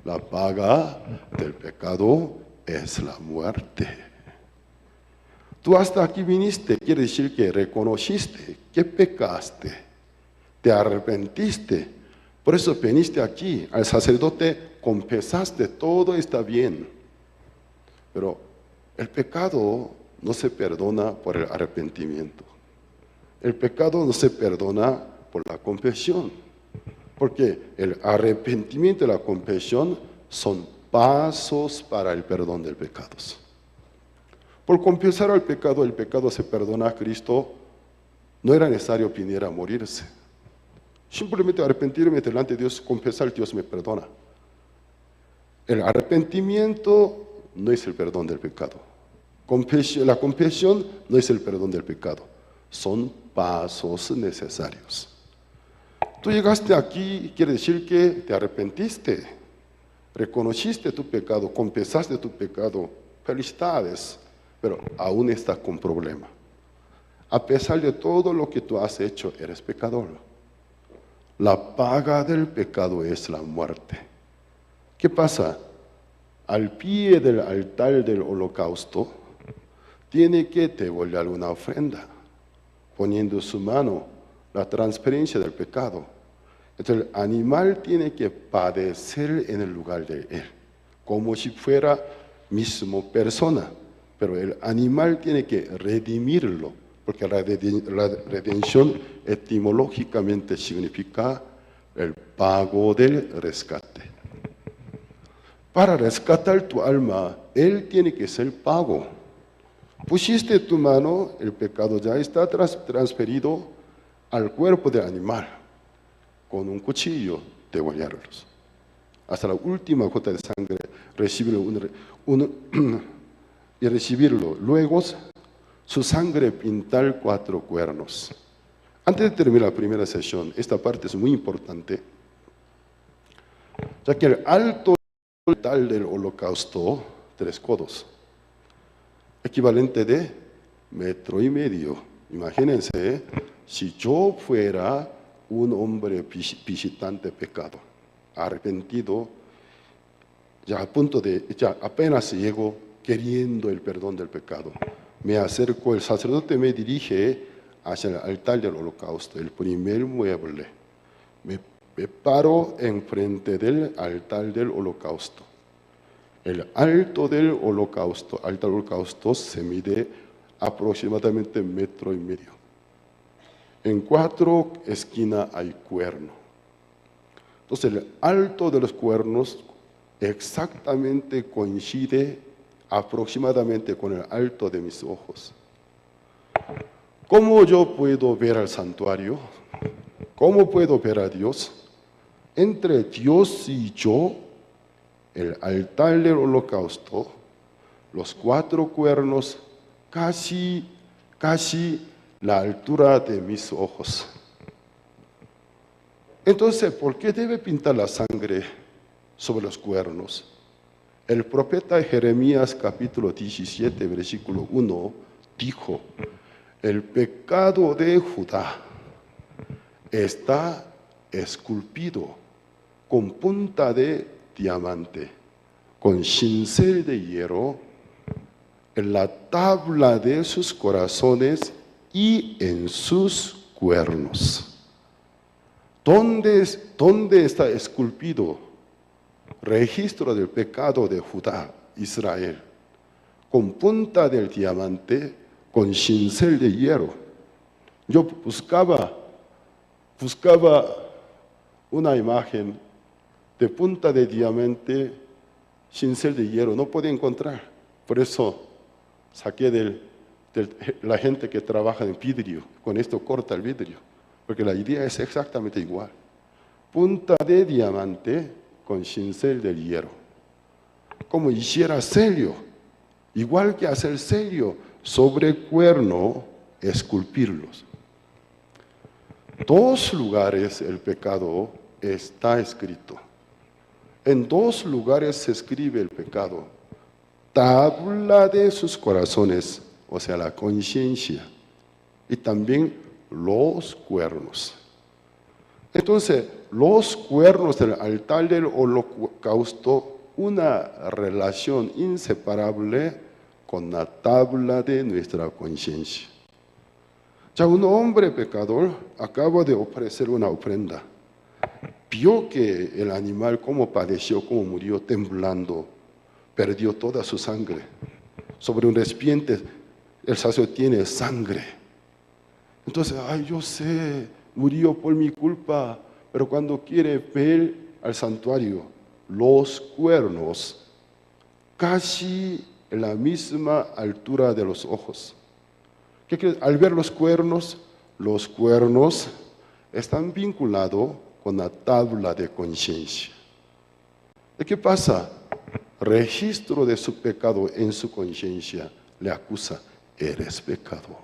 La paga del pecado es la muerte. Tú hasta aquí viniste, quiere decir que reconociste que pecaste, te arrepentiste. Por eso viniste aquí, al sacerdote confesaste, todo está bien. Pero el pecado no se perdona por el arrepentimiento. El pecado no se perdona por la confesión. Porque el arrepentimiento y la confesión son pasos para el perdón de pecados. Por confesar el pecado se perdona a Cristo. No era necesario venir a morirse. Simplemente arrepentirme delante de Dios, confesar, Dios me perdona. El arrepentimiento no es el perdón del pecado. La confesión no es el perdón del pecado. Son pasos necesarios. Tú llegaste aquí, quiere decir que te arrepentiste, reconociste tu pecado, confesaste tu pecado. Felicidades, pero aún estás con problema. A pesar de todo lo que tú has hecho, eres pecador. La paga del pecado es la muerte. ¿Qué pasa? Al pie del altar del holocausto, tiene que devolver una ofrenda, poniendo su mano, la transferencia del pecado. Entonces el animal tiene que padecer en el lugar de él, como si fuera mismo persona, pero el animal tiene que redimirlo, porque la redención etimológicamente significa el pago del rescate. Para rescatar tu alma, él tiene que ser pago. Pusiste tu mano, el pecado ya está transferido al cuerpo del animal. Con un cuchillo degollarlos. Hasta la última gota de sangre, y recibirlo. Luego, su sangre pintar 4 cuernos. Antes de terminar la primera sesión, esta parte es muy importante, ya que el alto altar del holocausto, 3 codos, equivalente de 1,5 metros. Imagínense, si yo fuera un hombre visitante pecado, arrepentido, ya a punto de, ya apenas llego queriendo el perdón del pecado, me acerco, el sacerdote me dirige hacia el altar del holocausto, el primer mueble. Me paro enfrente del altar del holocausto. El alto del holocausto, altar del holocausto se mide aproximadamente 1,5 metros. En 4 esquinas hay cuerno. Entonces el alto de los cuernos exactamente coincide aproximadamente con el alto de mis ojos. ¿Cómo yo puedo ver al santuario? ¿Cómo puedo ver a Dios? Entre Dios y yo, el altar del holocausto, los 4 cuernos, casi la altura de mis ojos. Entonces, ¿por qué debe pintar la sangre? sobre los cuernos. El profeta Jeremías capítulo 17, versículo 1, dijo, el pecado de Judá está esculpido con punta de diamante, con cincel de hierro, en la tabla de sus corazones y en sus cuernos. ¿Dónde está esculpido? Registro del pecado de Judá, Israel, con punta del diamante, con cincel de hierro. Yo buscaba una imagen de punta de diamante, cincel de hierro, no podía encontrar. Por eso saqué de la gente que trabaja en vidrio, con esto corta el vidrio, porque la idea es exactamente igual. Punta de diamante con cincel de hierro. Como hiciera sello, igual que hacer sello sobre cuerno, esculpirlos. Dos lugares el pecado está escrito. En dos lugares se escribe el pecado. Tabla de sus corazones, o sea, la conciencia, y también los cuernos. Entonces, los cuernos del altar del holocausto, una relación inseparable con la tabla de nuestra conciencia. Ya un hombre pecador acaba de ofrecer una ofrenda. Vio que el animal cómo padeció, cómo murió temblando, perdió toda su sangre. Sobre un recipiente el sacerdote tiene sangre. Entonces, yo sé, murió por mi culpa, pero cuando quiere ver al santuario, los cuernos, casi en la misma altura de los ojos. ¿Qué crees? Al ver los cuernos están vinculados con la tabla de conciencia. ¿Y qué pasa? Registro de su pecado en su conciencia le acusa, eres pecador,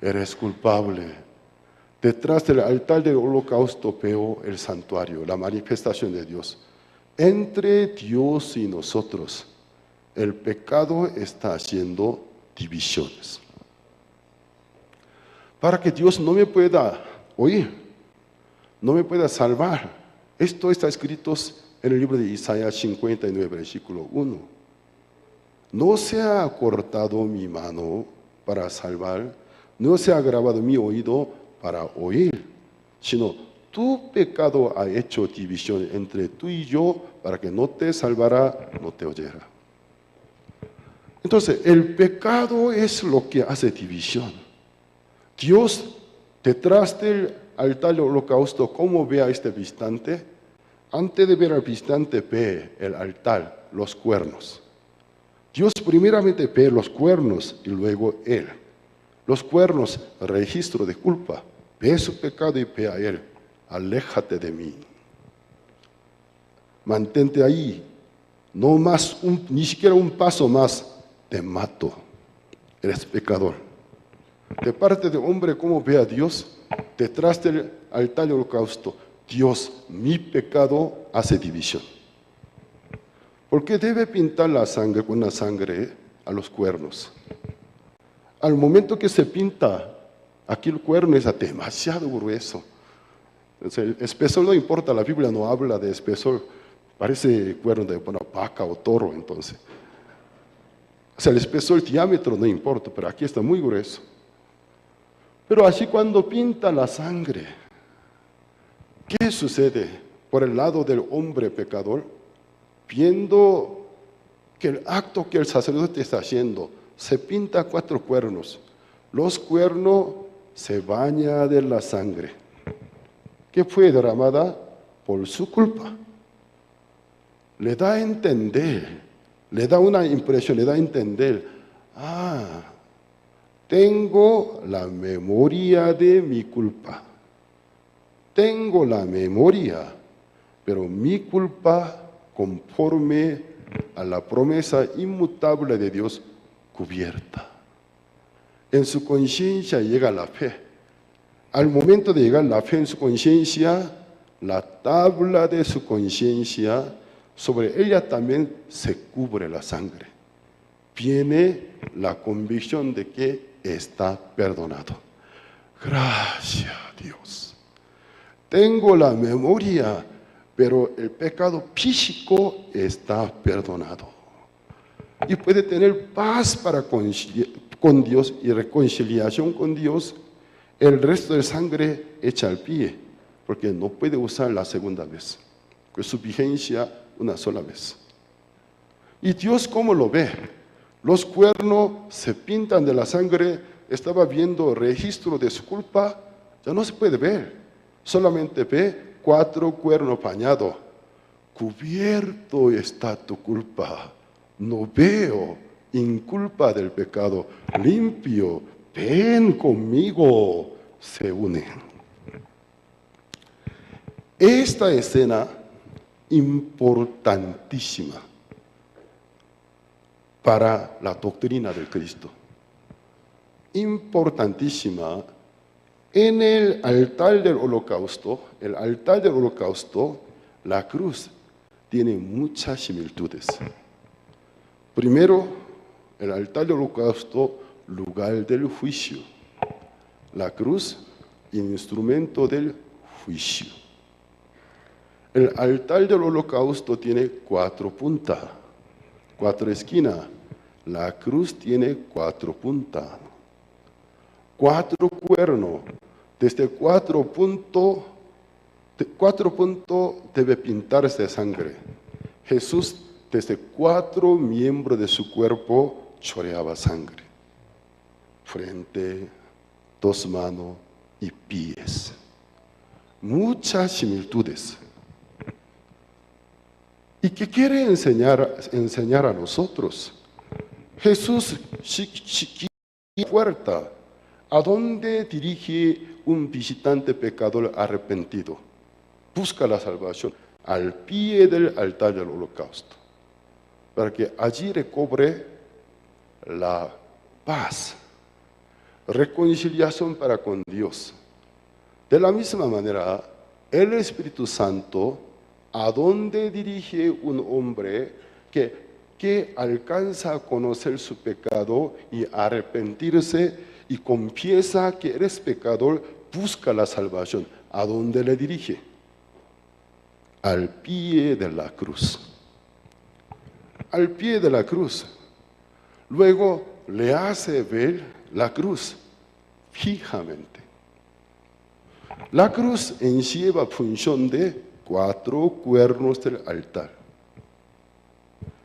eres culpable. Detrás del altar del holocausto veo el santuario, la manifestación de Dios. Entre Dios y nosotros, el pecado está haciendo divisiones. Para que Dios no me pueda oír, no me pueda salvar. Esto está escrito en el libro de Isaías 59, versículo 1. No se ha cortado mi mano para salvar, no se ha grabado mi oído para oír, sino tu pecado ha hecho división entre tú y yo para que no te salvara, no te oyera. Entonces, el pecado es lo que hace división. Dios, detrás del altar del holocausto, ¿cómo ve a este visitante? Antes de ver al visitante, ve el altar, los cuernos. Dios primeramente ve los cuernos y luego él. Los cuernos, registro de culpa. Ve su pecado y ve a él. Aléjate de mí. Mantente ahí. No más, ni siquiera un paso más. Te mato. Eres pecador. De parte de hombre, ¿cómo ve a Dios? Detrás del altar del holocausto, Dios, mi pecado hace división. ¿Por qué debe pintar la sangre con la sangre a los cuernos? Al momento que se pinta, aquí el cuerno es demasiado grueso. El espesor no importa, la Biblia no habla de espesor, parece cuerno de una vaca o toro, entonces. O sea, el espesor, el diámetro no importa, pero aquí está muy grueso. Pero así cuando pinta la sangre, ¿qué sucede? Por el lado del hombre pecador, viendo que el acto que el sacerdote está haciendo, se pinta 4 cuernos. Los cuernos se bañan de la sangre, que fue derramada por su culpa. Le da a entender, le da una impresión, le da a entender, tengo la memoria de mi culpa. Tengo la memoria, pero mi culpa, conforme a la promesa inmutable de Dios, cubierta. En su conciencia llega la fe. Al momento de llegar la fe en su conciencia, la tabla de su conciencia, sobre ella también se cubre la sangre. Viene la convicción de que está perdonado. Gracias a Dios. Tengo la memoria, pero el pecado físico está perdonado. Y puede tener paz para con Dios y reconciliación con Dios. El resto de sangre echa al pie, porque no puede usar la segunda vez, que su vigencia una sola vez. ¿Y Dios cómo lo ve? Los cuernos se pintan de la sangre. Estaba viendo registro de su culpa, ya no se puede ver. Solamente ve 4 cuernos pañados. Cubierto está tu culpa. No veo inculpa del pecado. Limpio, ven conmigo. Se unen. Esta escena importantísima para la doctrina del Cristo. Importantísima. En el altar del holocausto, la cruz tiene muchas similitudes. Primero, el altar del holocausto, lugar del juicio. La cruz, instrumento del juicio. El altar del holocausto tiene 4 puntas, 4 esquinas. La cruz tiene 4 puntas. 4 cuernos. Desde 4 puntos debe pintarse de sangre. Jesús, desde 4 miembros de su cuerpo, choreaba sangre. Frente, 2 manos y pies. Muchas similitudes. ¿Y qué quiere enseñar a nosotros? Jesús puerta. ¿A dónde dirige un visitante pecador arrepentido? Busca la salvación al pie del altar del holocausto, para que allí recobre la paz, reconciliación para con Dios. De la misma manera, el Espíritu Santo, ¿a dónde dirige un hombre que alcanza a conocer su pecado y arrepentirse y confiesa que eres pecador, busca la salvación? ¿A dónde le dirige? Al pie de la cruz. Al pie de la cruz. Luego le hace ver la cruz fijamente. La cruz encierra función de 4 cuernos del altar.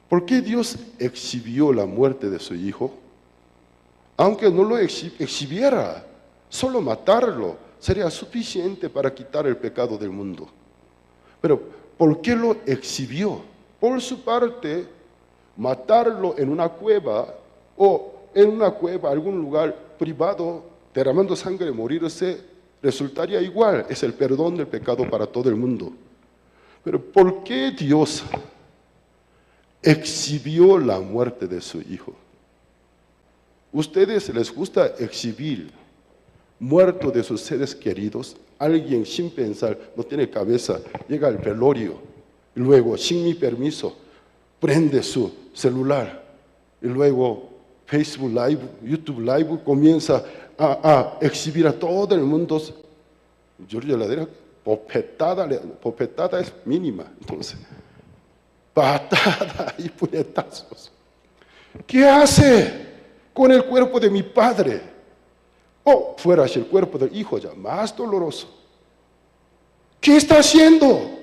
¿Por qué Dios exhibió la muerte de su Hijo? Aunque no lo exhibiera, solo matarlo sería suficiente para quitar el pecado del mundo. Pero, ¿por qué lo exhibió? Por su parte, matarlo en una cueva o en una cueva, algún lugar privado, derramando sangre, morirse, resultaría igual. Es el perdón del pecado para todo el mundo. Pero, ¿por qué Dios exhibió la muerte de su Hijo? ¿Ustedes les gusta exhibir muerto de sus seres queridos? Alguien sin pensar, no tiene cabeza, llega al velorio y luego, sin mi permiso, prende su celular y luego Facebook Live, YouTube Live, comienza a exhibir a todo el mundo. Yo le diría, popetada es mínima, entonces, patada y puñetazos. ¿Qué hace con el cuerpo de mi padre? O fuera el cuerpo del Hijo, ya más doloroso. ¿Qué está haciendo?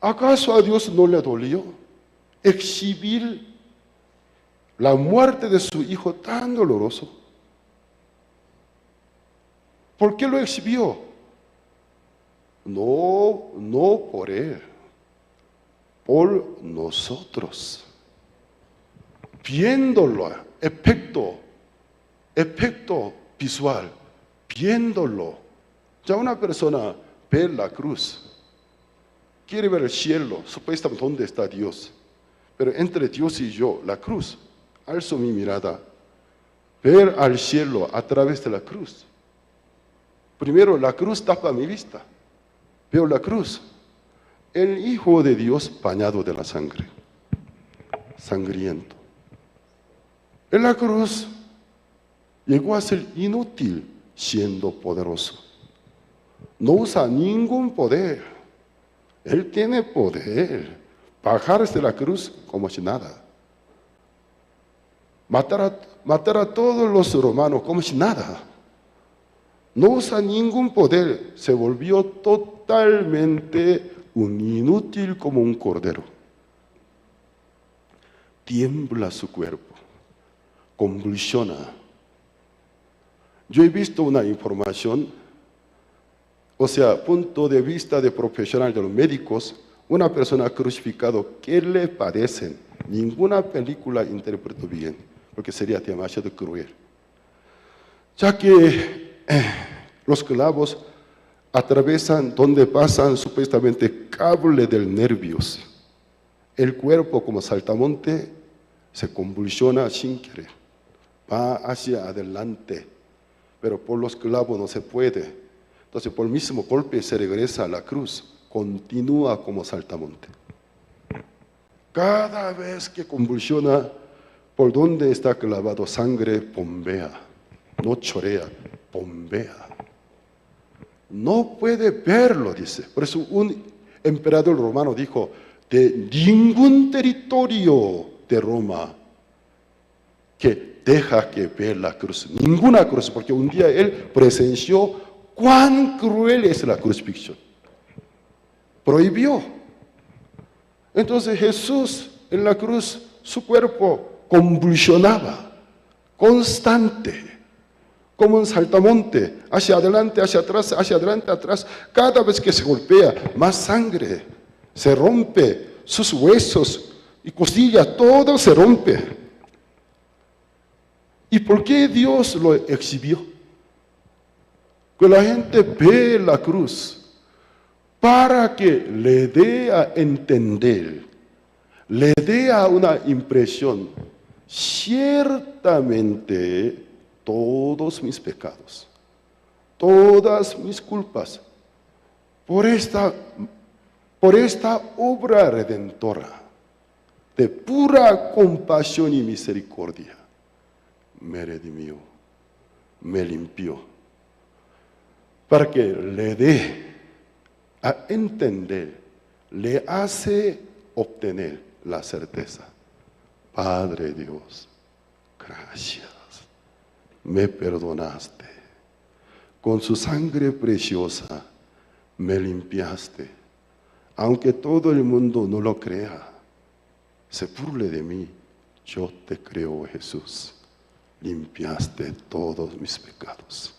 ¿Acaso a Dios no le dolió exhibir la muerte de su Hijo tan doloroso? ¿Por qué lo exhibió? No por Él, por nosotros. Viéndolo, efecto visual, viéndolo. Ya una persona ve la cruz, quiere ver el cielo, supuestamente dónde está Dios. Pero entre Dios y yo, la cruz, alzo mi mirada, ver al cielo a través de la cruz. Primero, la cruz tapa mi vista. veo la cruz, el Hijo de Dios bañado de la sangre, sangriento. En la cruz llegó a ser inútil siendo poderoso. No usa ningún poder. Él tiene poder. Bajarse de la cruz como si nada. Matar a todos los romanos como si nada. No usa ningún poder. Se volvió totalmente un inútil como un cordero. Tiembla su cuerpo. Convulsiona. Yo he visto una información, o sea, punto de vista de profesional de los médicos, una persona crucificada, ¿qué le padecen? Ninguna película interpretó bien, porque sería demasiado cruel. Ya que los clavos atravesan donde pasan supuestamente cable del nervios. El cuerpo como saltamonte se convulsiona sin querer, va hacia adelante, pero por los clavos no se puede. Entonces por el mismo golpe se regresa a la cruz, continúa como saltamonte. Cada vez que convulsiona, por donde está clavado sangre, bombea, no chorea, bombea. No puede verlo, dice. Por eso un emperador romano dijo, de ningún territorio de Roma que deja que vea la cruz, ninguna cruz, porque un día él presenció cuán cruel es la crucifixión. Prohibió. Entonces Jesús en la cruz, su cuerpo convulsionaba, constante, como un saltamonte, hacia adelante, hacia atrás, hacia adelante, atrás. Cada vez que se golpea, más sangre, se rompe, sus huesos y costillas, todo se rompe. ¿Y por qué Dios lo exhibió? Que la gente ve la cruz para que le dé a entender, le dé a una impresión, ciertamente todos mis pecados, todas mis culpas, por esta obra redentora de pura compasión y misericordia, me redimió, me limpió, para que le dé a entender, le hace obtener la certeza. Padre Dios, gracias, me perdonaste, con su sangre preciosa me limpiaste, aunque todo el mundo no lo crea, se burle de mí, yo te creo, Jesús, limpiaste todos mis pecados.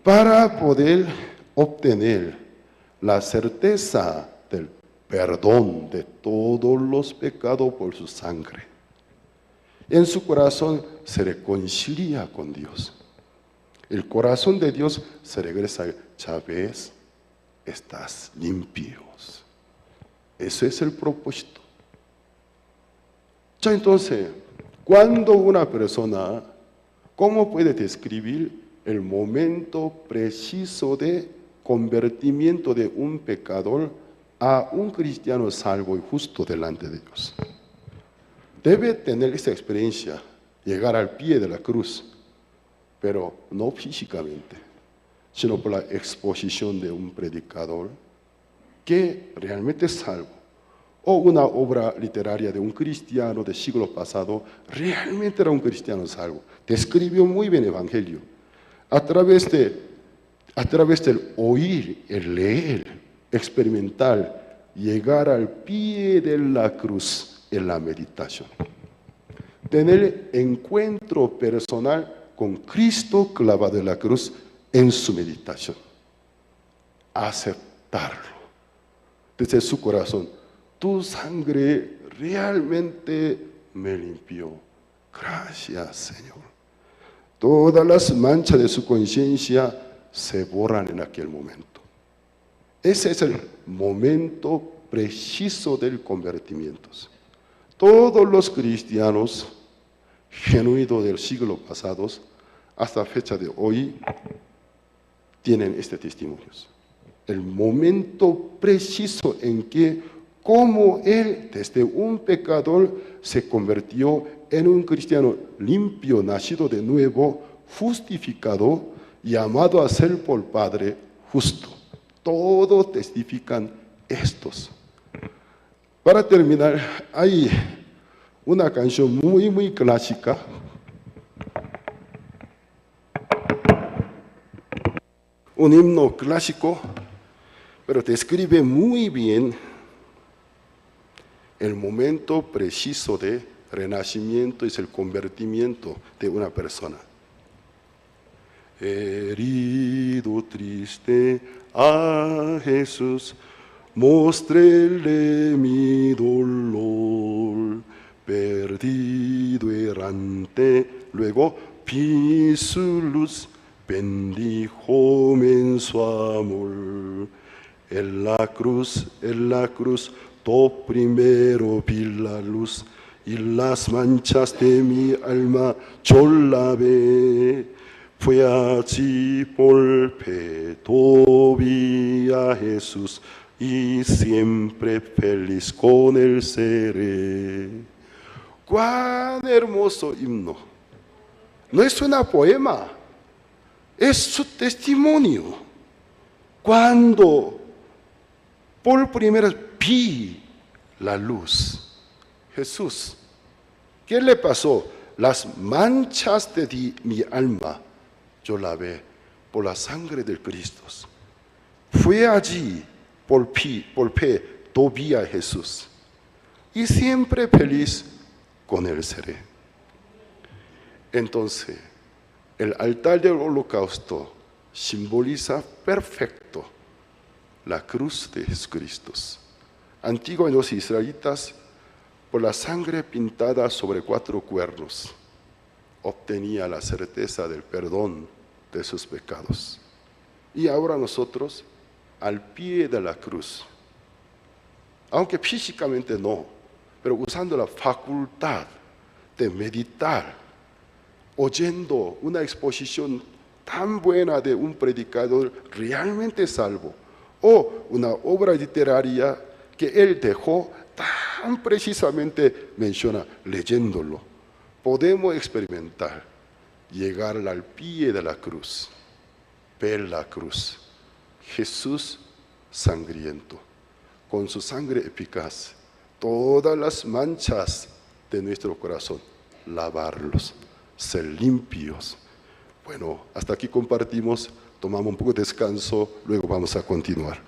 Para poder obtener la certeza del perdón de todos los pecados por su sangre, en su corazón se reconcilia con Dios. El corazón de Dios se regresa, ya ves, estás limpios. Ese es el propósito. Ya entonces, cuando una persona, ¿cómo puede describir el momento preciso de convertimiento de un pecador a un cristiano salvo y justo delante de Dios? Debe tener esa experiencia, llegar al pie de la cruz, pero no físicamente, sino por la exposición de un predicador que realmente es salvo, o una obra literaria de un cristiano del siglo pasado, realmente era un cristiano salvo, describió muy bien el Evangelio, a través del oír, el leer, experimentar, llegar al pie de la cruz en la meditación. Tener encuentro personal con Cristo clavado en la cruz en su meditación. Aceptarlo desde su corazón. Tu sangre realmente me limpió. Gracias, Señor. Todas las manchas de su conciencia se borran en aquel momento. Ese es el momento preciso del convertimiento. Todos los cristianos genuinos del siglo pasado, hasta fecha de hoy, tienen este testimonio. el momento preciso en que, como él, desde un pecador, se convirtió en un cristiano limpio, nacido de nuevo, justificado, llamado a ser por Padre justo. Todos testifican estos. Para terminar, hay una canción muy clásica. Un himno clásico, pero describe muy bien el momento preciso de renacimiento, es el convertimiento de una persona. Herido, triste a Jesús, mostréle mi dolor, perdido, errante, luego vi su luz, bendíjome en su amor. En la cruz, to primero vi la luz, y las manchas de mi alma yo lavé. Fue allí por peto vi a Jesús, y siempre feliz con él seré. ¡Cuán hermoso himno! No es un poema, es su testimonio. Cuando por primera vez vi la luz, Jesús, ¿qué le pasó? Las manchas de mi alma yo lavé por la sangre del Cristo. Fue allí por fe, vi a Jesús, y siempre feliz con él seré. Entonces, el altar del holocausto simboliza perfecto la cruz de Jesucristo. Antiguamente los israelitas, por la sangre pintada sobre 4 cuernos, obtenía la certeza del perdón de sus pecados. Y ahora nosotros, al pie de la cruz, aunque físicamente no, pero usando la facultad de meditar, oyendo una exposición tan buena de un predicador realmente salvo, o una obra literaria que él dejó tan precisamente menciona, leyéndolo, podemos experimentar, llegar al pie de la cruz, ver la cruz, Jesús sangriento, con su sangre eficaz, todas las manchas de nuestro corazón, lavarlos, ser limpios. Bueno, hasta aquí compartimos, tomamos un poco de descanso, luego vamos a continuar.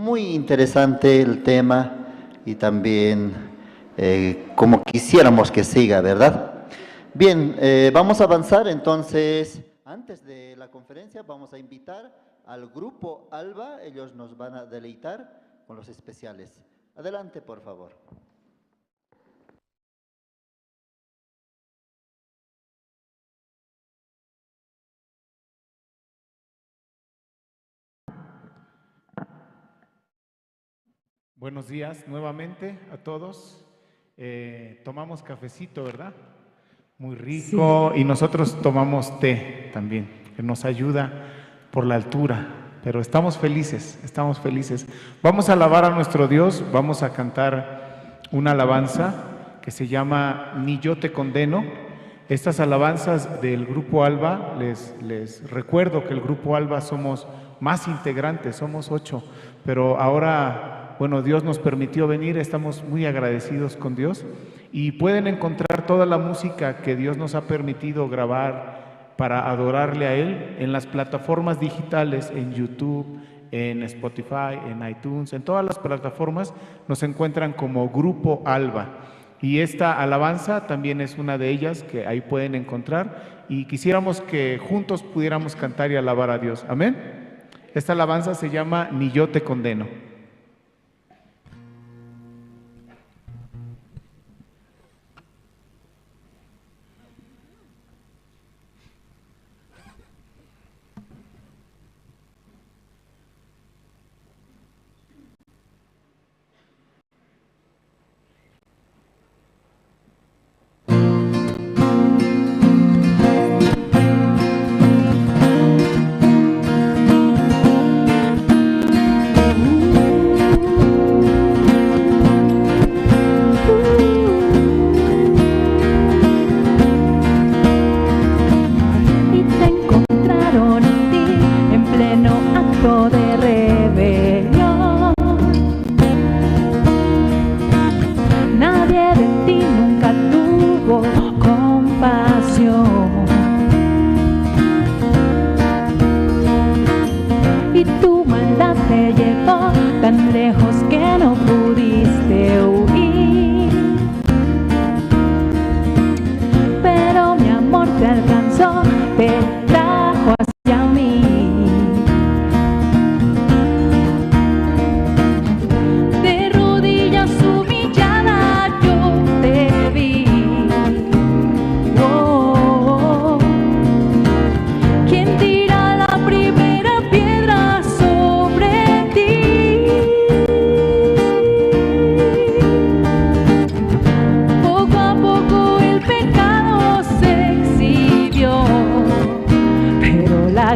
muy interesante el tema y también como quisiéramos que siga, ¿verdad? Bien, vamos a avanzar entonces. Antes de la conferencia vamos a invitar al grupo Alba, ellos nos van a deleitar con los especiales. Adelante, por favor. Buenos días nuevamente a todos. Tomamos cafecito, ¿verdad? Muy rico. Sí. Y nosotros tomamos té también, que nos ayuda por la altura. Pero estamos felices, estamos felices. Vamos a alabar a nuestro Dios, vamos a cantar una alabanza que se llama Ni yo te condeno. Estas alabanzas del Grupo Alba, les recuerdo que el Grupo Alba somos más integrantes, somos 8, pero ahora, bueno, Dios nos permitió venir, estamos muy agradecidos con Dios y pueden encontrar toda la música que Dios nos ha permitido grabar para adorarle a Él en las plataformas digitales, en YouTube, en Spotify, en iTunes, en todas las plataformas nos encuentran como Grupo Alba. Y esta alabanza también es una de ellas que ahí pueden encontrar y quisiéramos que juntos pudiéramos cantar y alabar a Dios. Amén. Esta alabanza se llama Ni yo te condeno.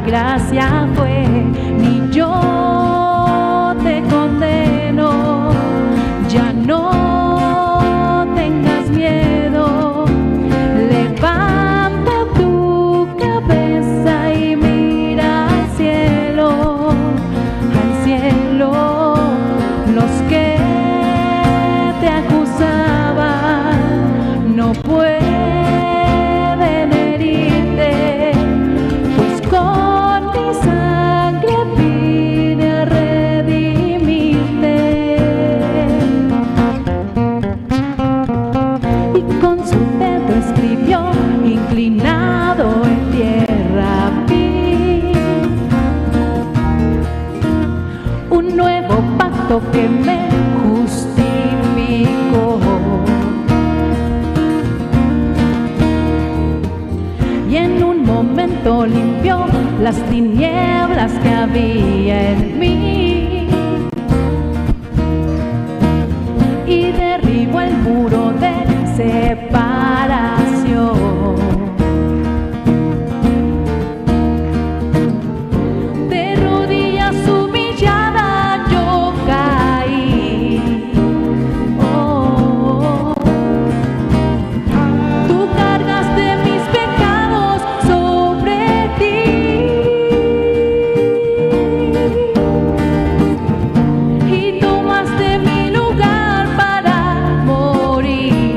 Gracia fue, ni yo te condeno, ya no tengas miedo, levanta tu cabeza y mira al cielo, los que te acusaban no pueden herirte, pues con mi sangre vine a redimirte. Y con su dedo escribió, inclinado en tierra, vi un nuevo pacto que me justificó. Y en un momento limpió las tinieblas que había en mí y derribó el muro de separación. De rodillas humillada yo caí. Oh, tú cargaste mis pecados sobre ti y tomaste mi lugar para morir.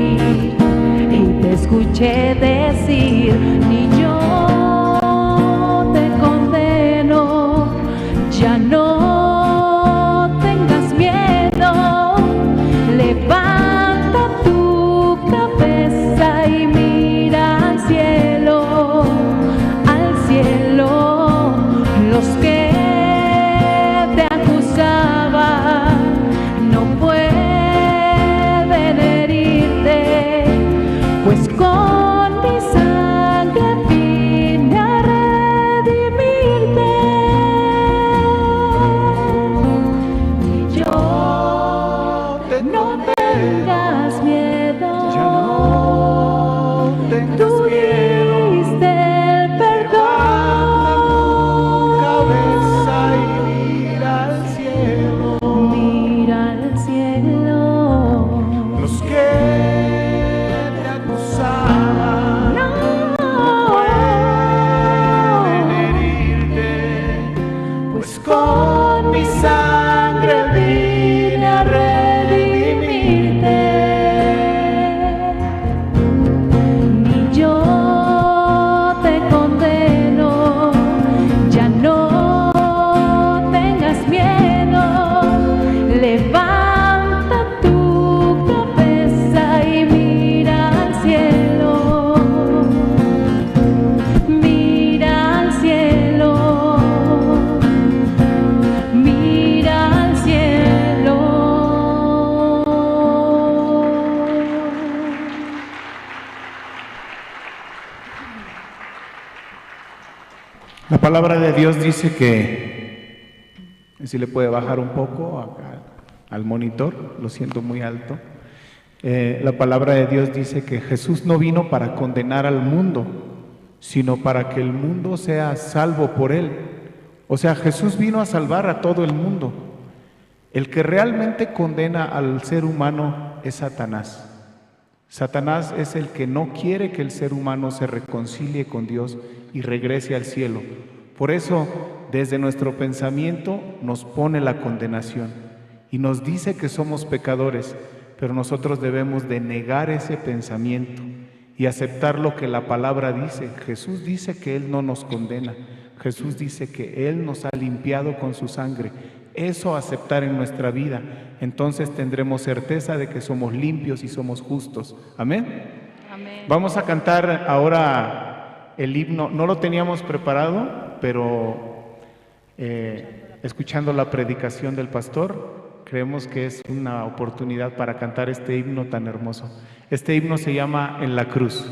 La palabra de Dios dice que, si le puede bajar un poco acá al monitor, lo siento muy alto. La palabra de Dios dice que Jesús no vino para condenar al mundo, sino para que el mundo sea salvo por él. O sea, Jesús vino a salvar a todo el mundo. El que realmente condena al ser humano es Satanás. Satanás es el que no quiere que el ser humano se reconcilie con Dios y regrese al cielo. Por eso, desde nuestro pensamiento nos pone la condenación y nos dice que somos pecadores, pero nosotros debemos de negar ese pensamiento y aceptar lo que la palabra dice. Jesús dice que Él no nos condena. Jesús dice que Él nos ha limpiado con su sangre. Eso aceptar en nuestra vida, entonces tendremos certeza de que somos limpios y somos justos. Amén. Amén. Vamos a cantar ahora el himno. No lo teníamos preparado, pero escuchando la predicación del pastor, creemos que es una oportunidad para cantar este himno tan hermoso. Este himno se llama En la Cruz.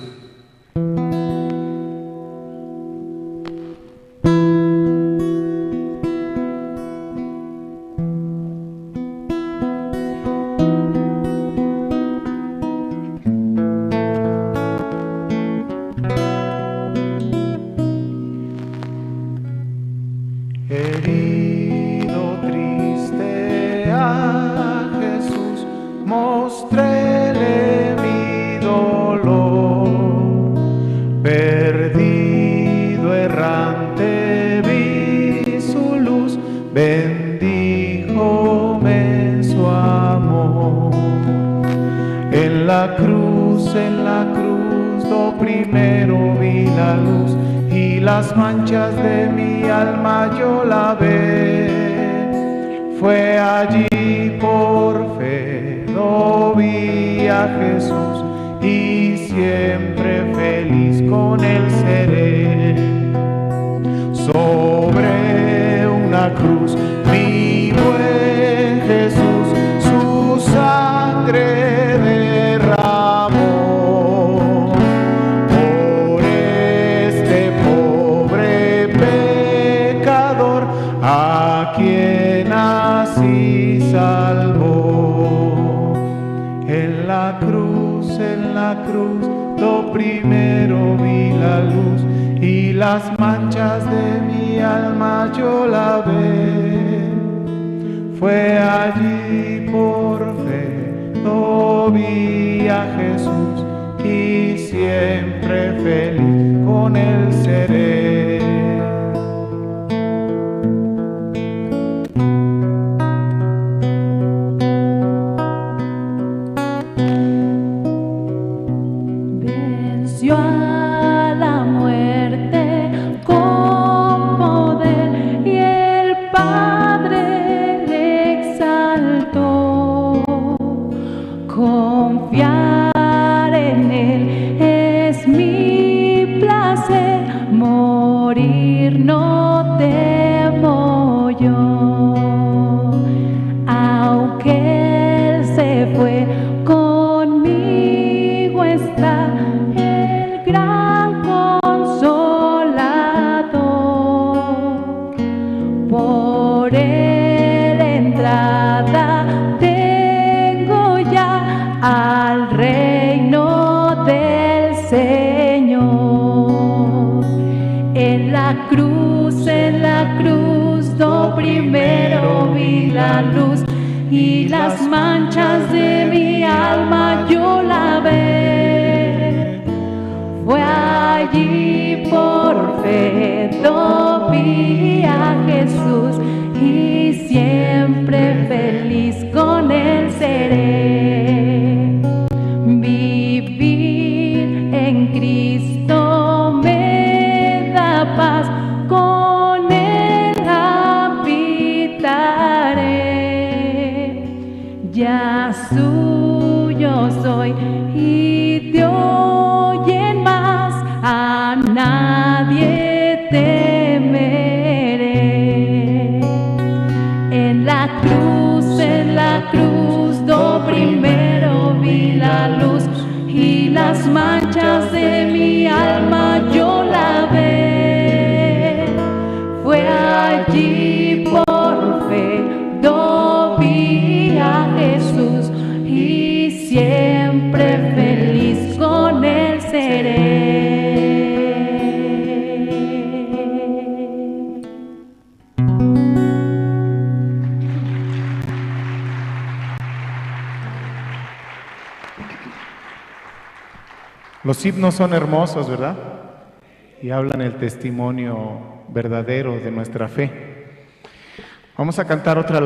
Herido, triste a Jesús, mostréle mi dolor. Perdido, errante, vi su luz, bendíjome su amor. En la cruz, lo primero vi la luz, y las manchas de mi alma yo lavé. Fue allí por fe, lo vi a Jesús, y siempre feliz con él seré. Sobre una cruz, mi buen Jesús, su sangre derramó. Por este pobre pecador, a quien así salvó. En la cruz, lo primero vi la luz, y las manchas de mi alma yo lavé. Fue allí por fe, lo vi a Jesús, y siempre feliz con él seré. Venció a la muerte con poder, y el Padre le exaltó. Confiar en Él es mi placer, morir no temo yo. Aunque Él se fue, conmigo está el gran consolador. Por Él entrada tengo ya al reino del Señor. En la cruz, lo primero vi la luz, y las manchas de mi alma yo lavé. Fue allí por fe, lo vi a Jesús, y siempre feliz con él seré. Vivir en Cristo me da paz, con él habitaré. Ya suyo soy, y de hoy en más a nadie temeré. En la cruz, lo primero vi la luz, y las manchas de mi alma yo lavé. siempre feliz con él seré. Los himnos son hermosos, ¿verdad? Y hablan el testimonio verdadero de nuestra fe. Vamos a cantar otra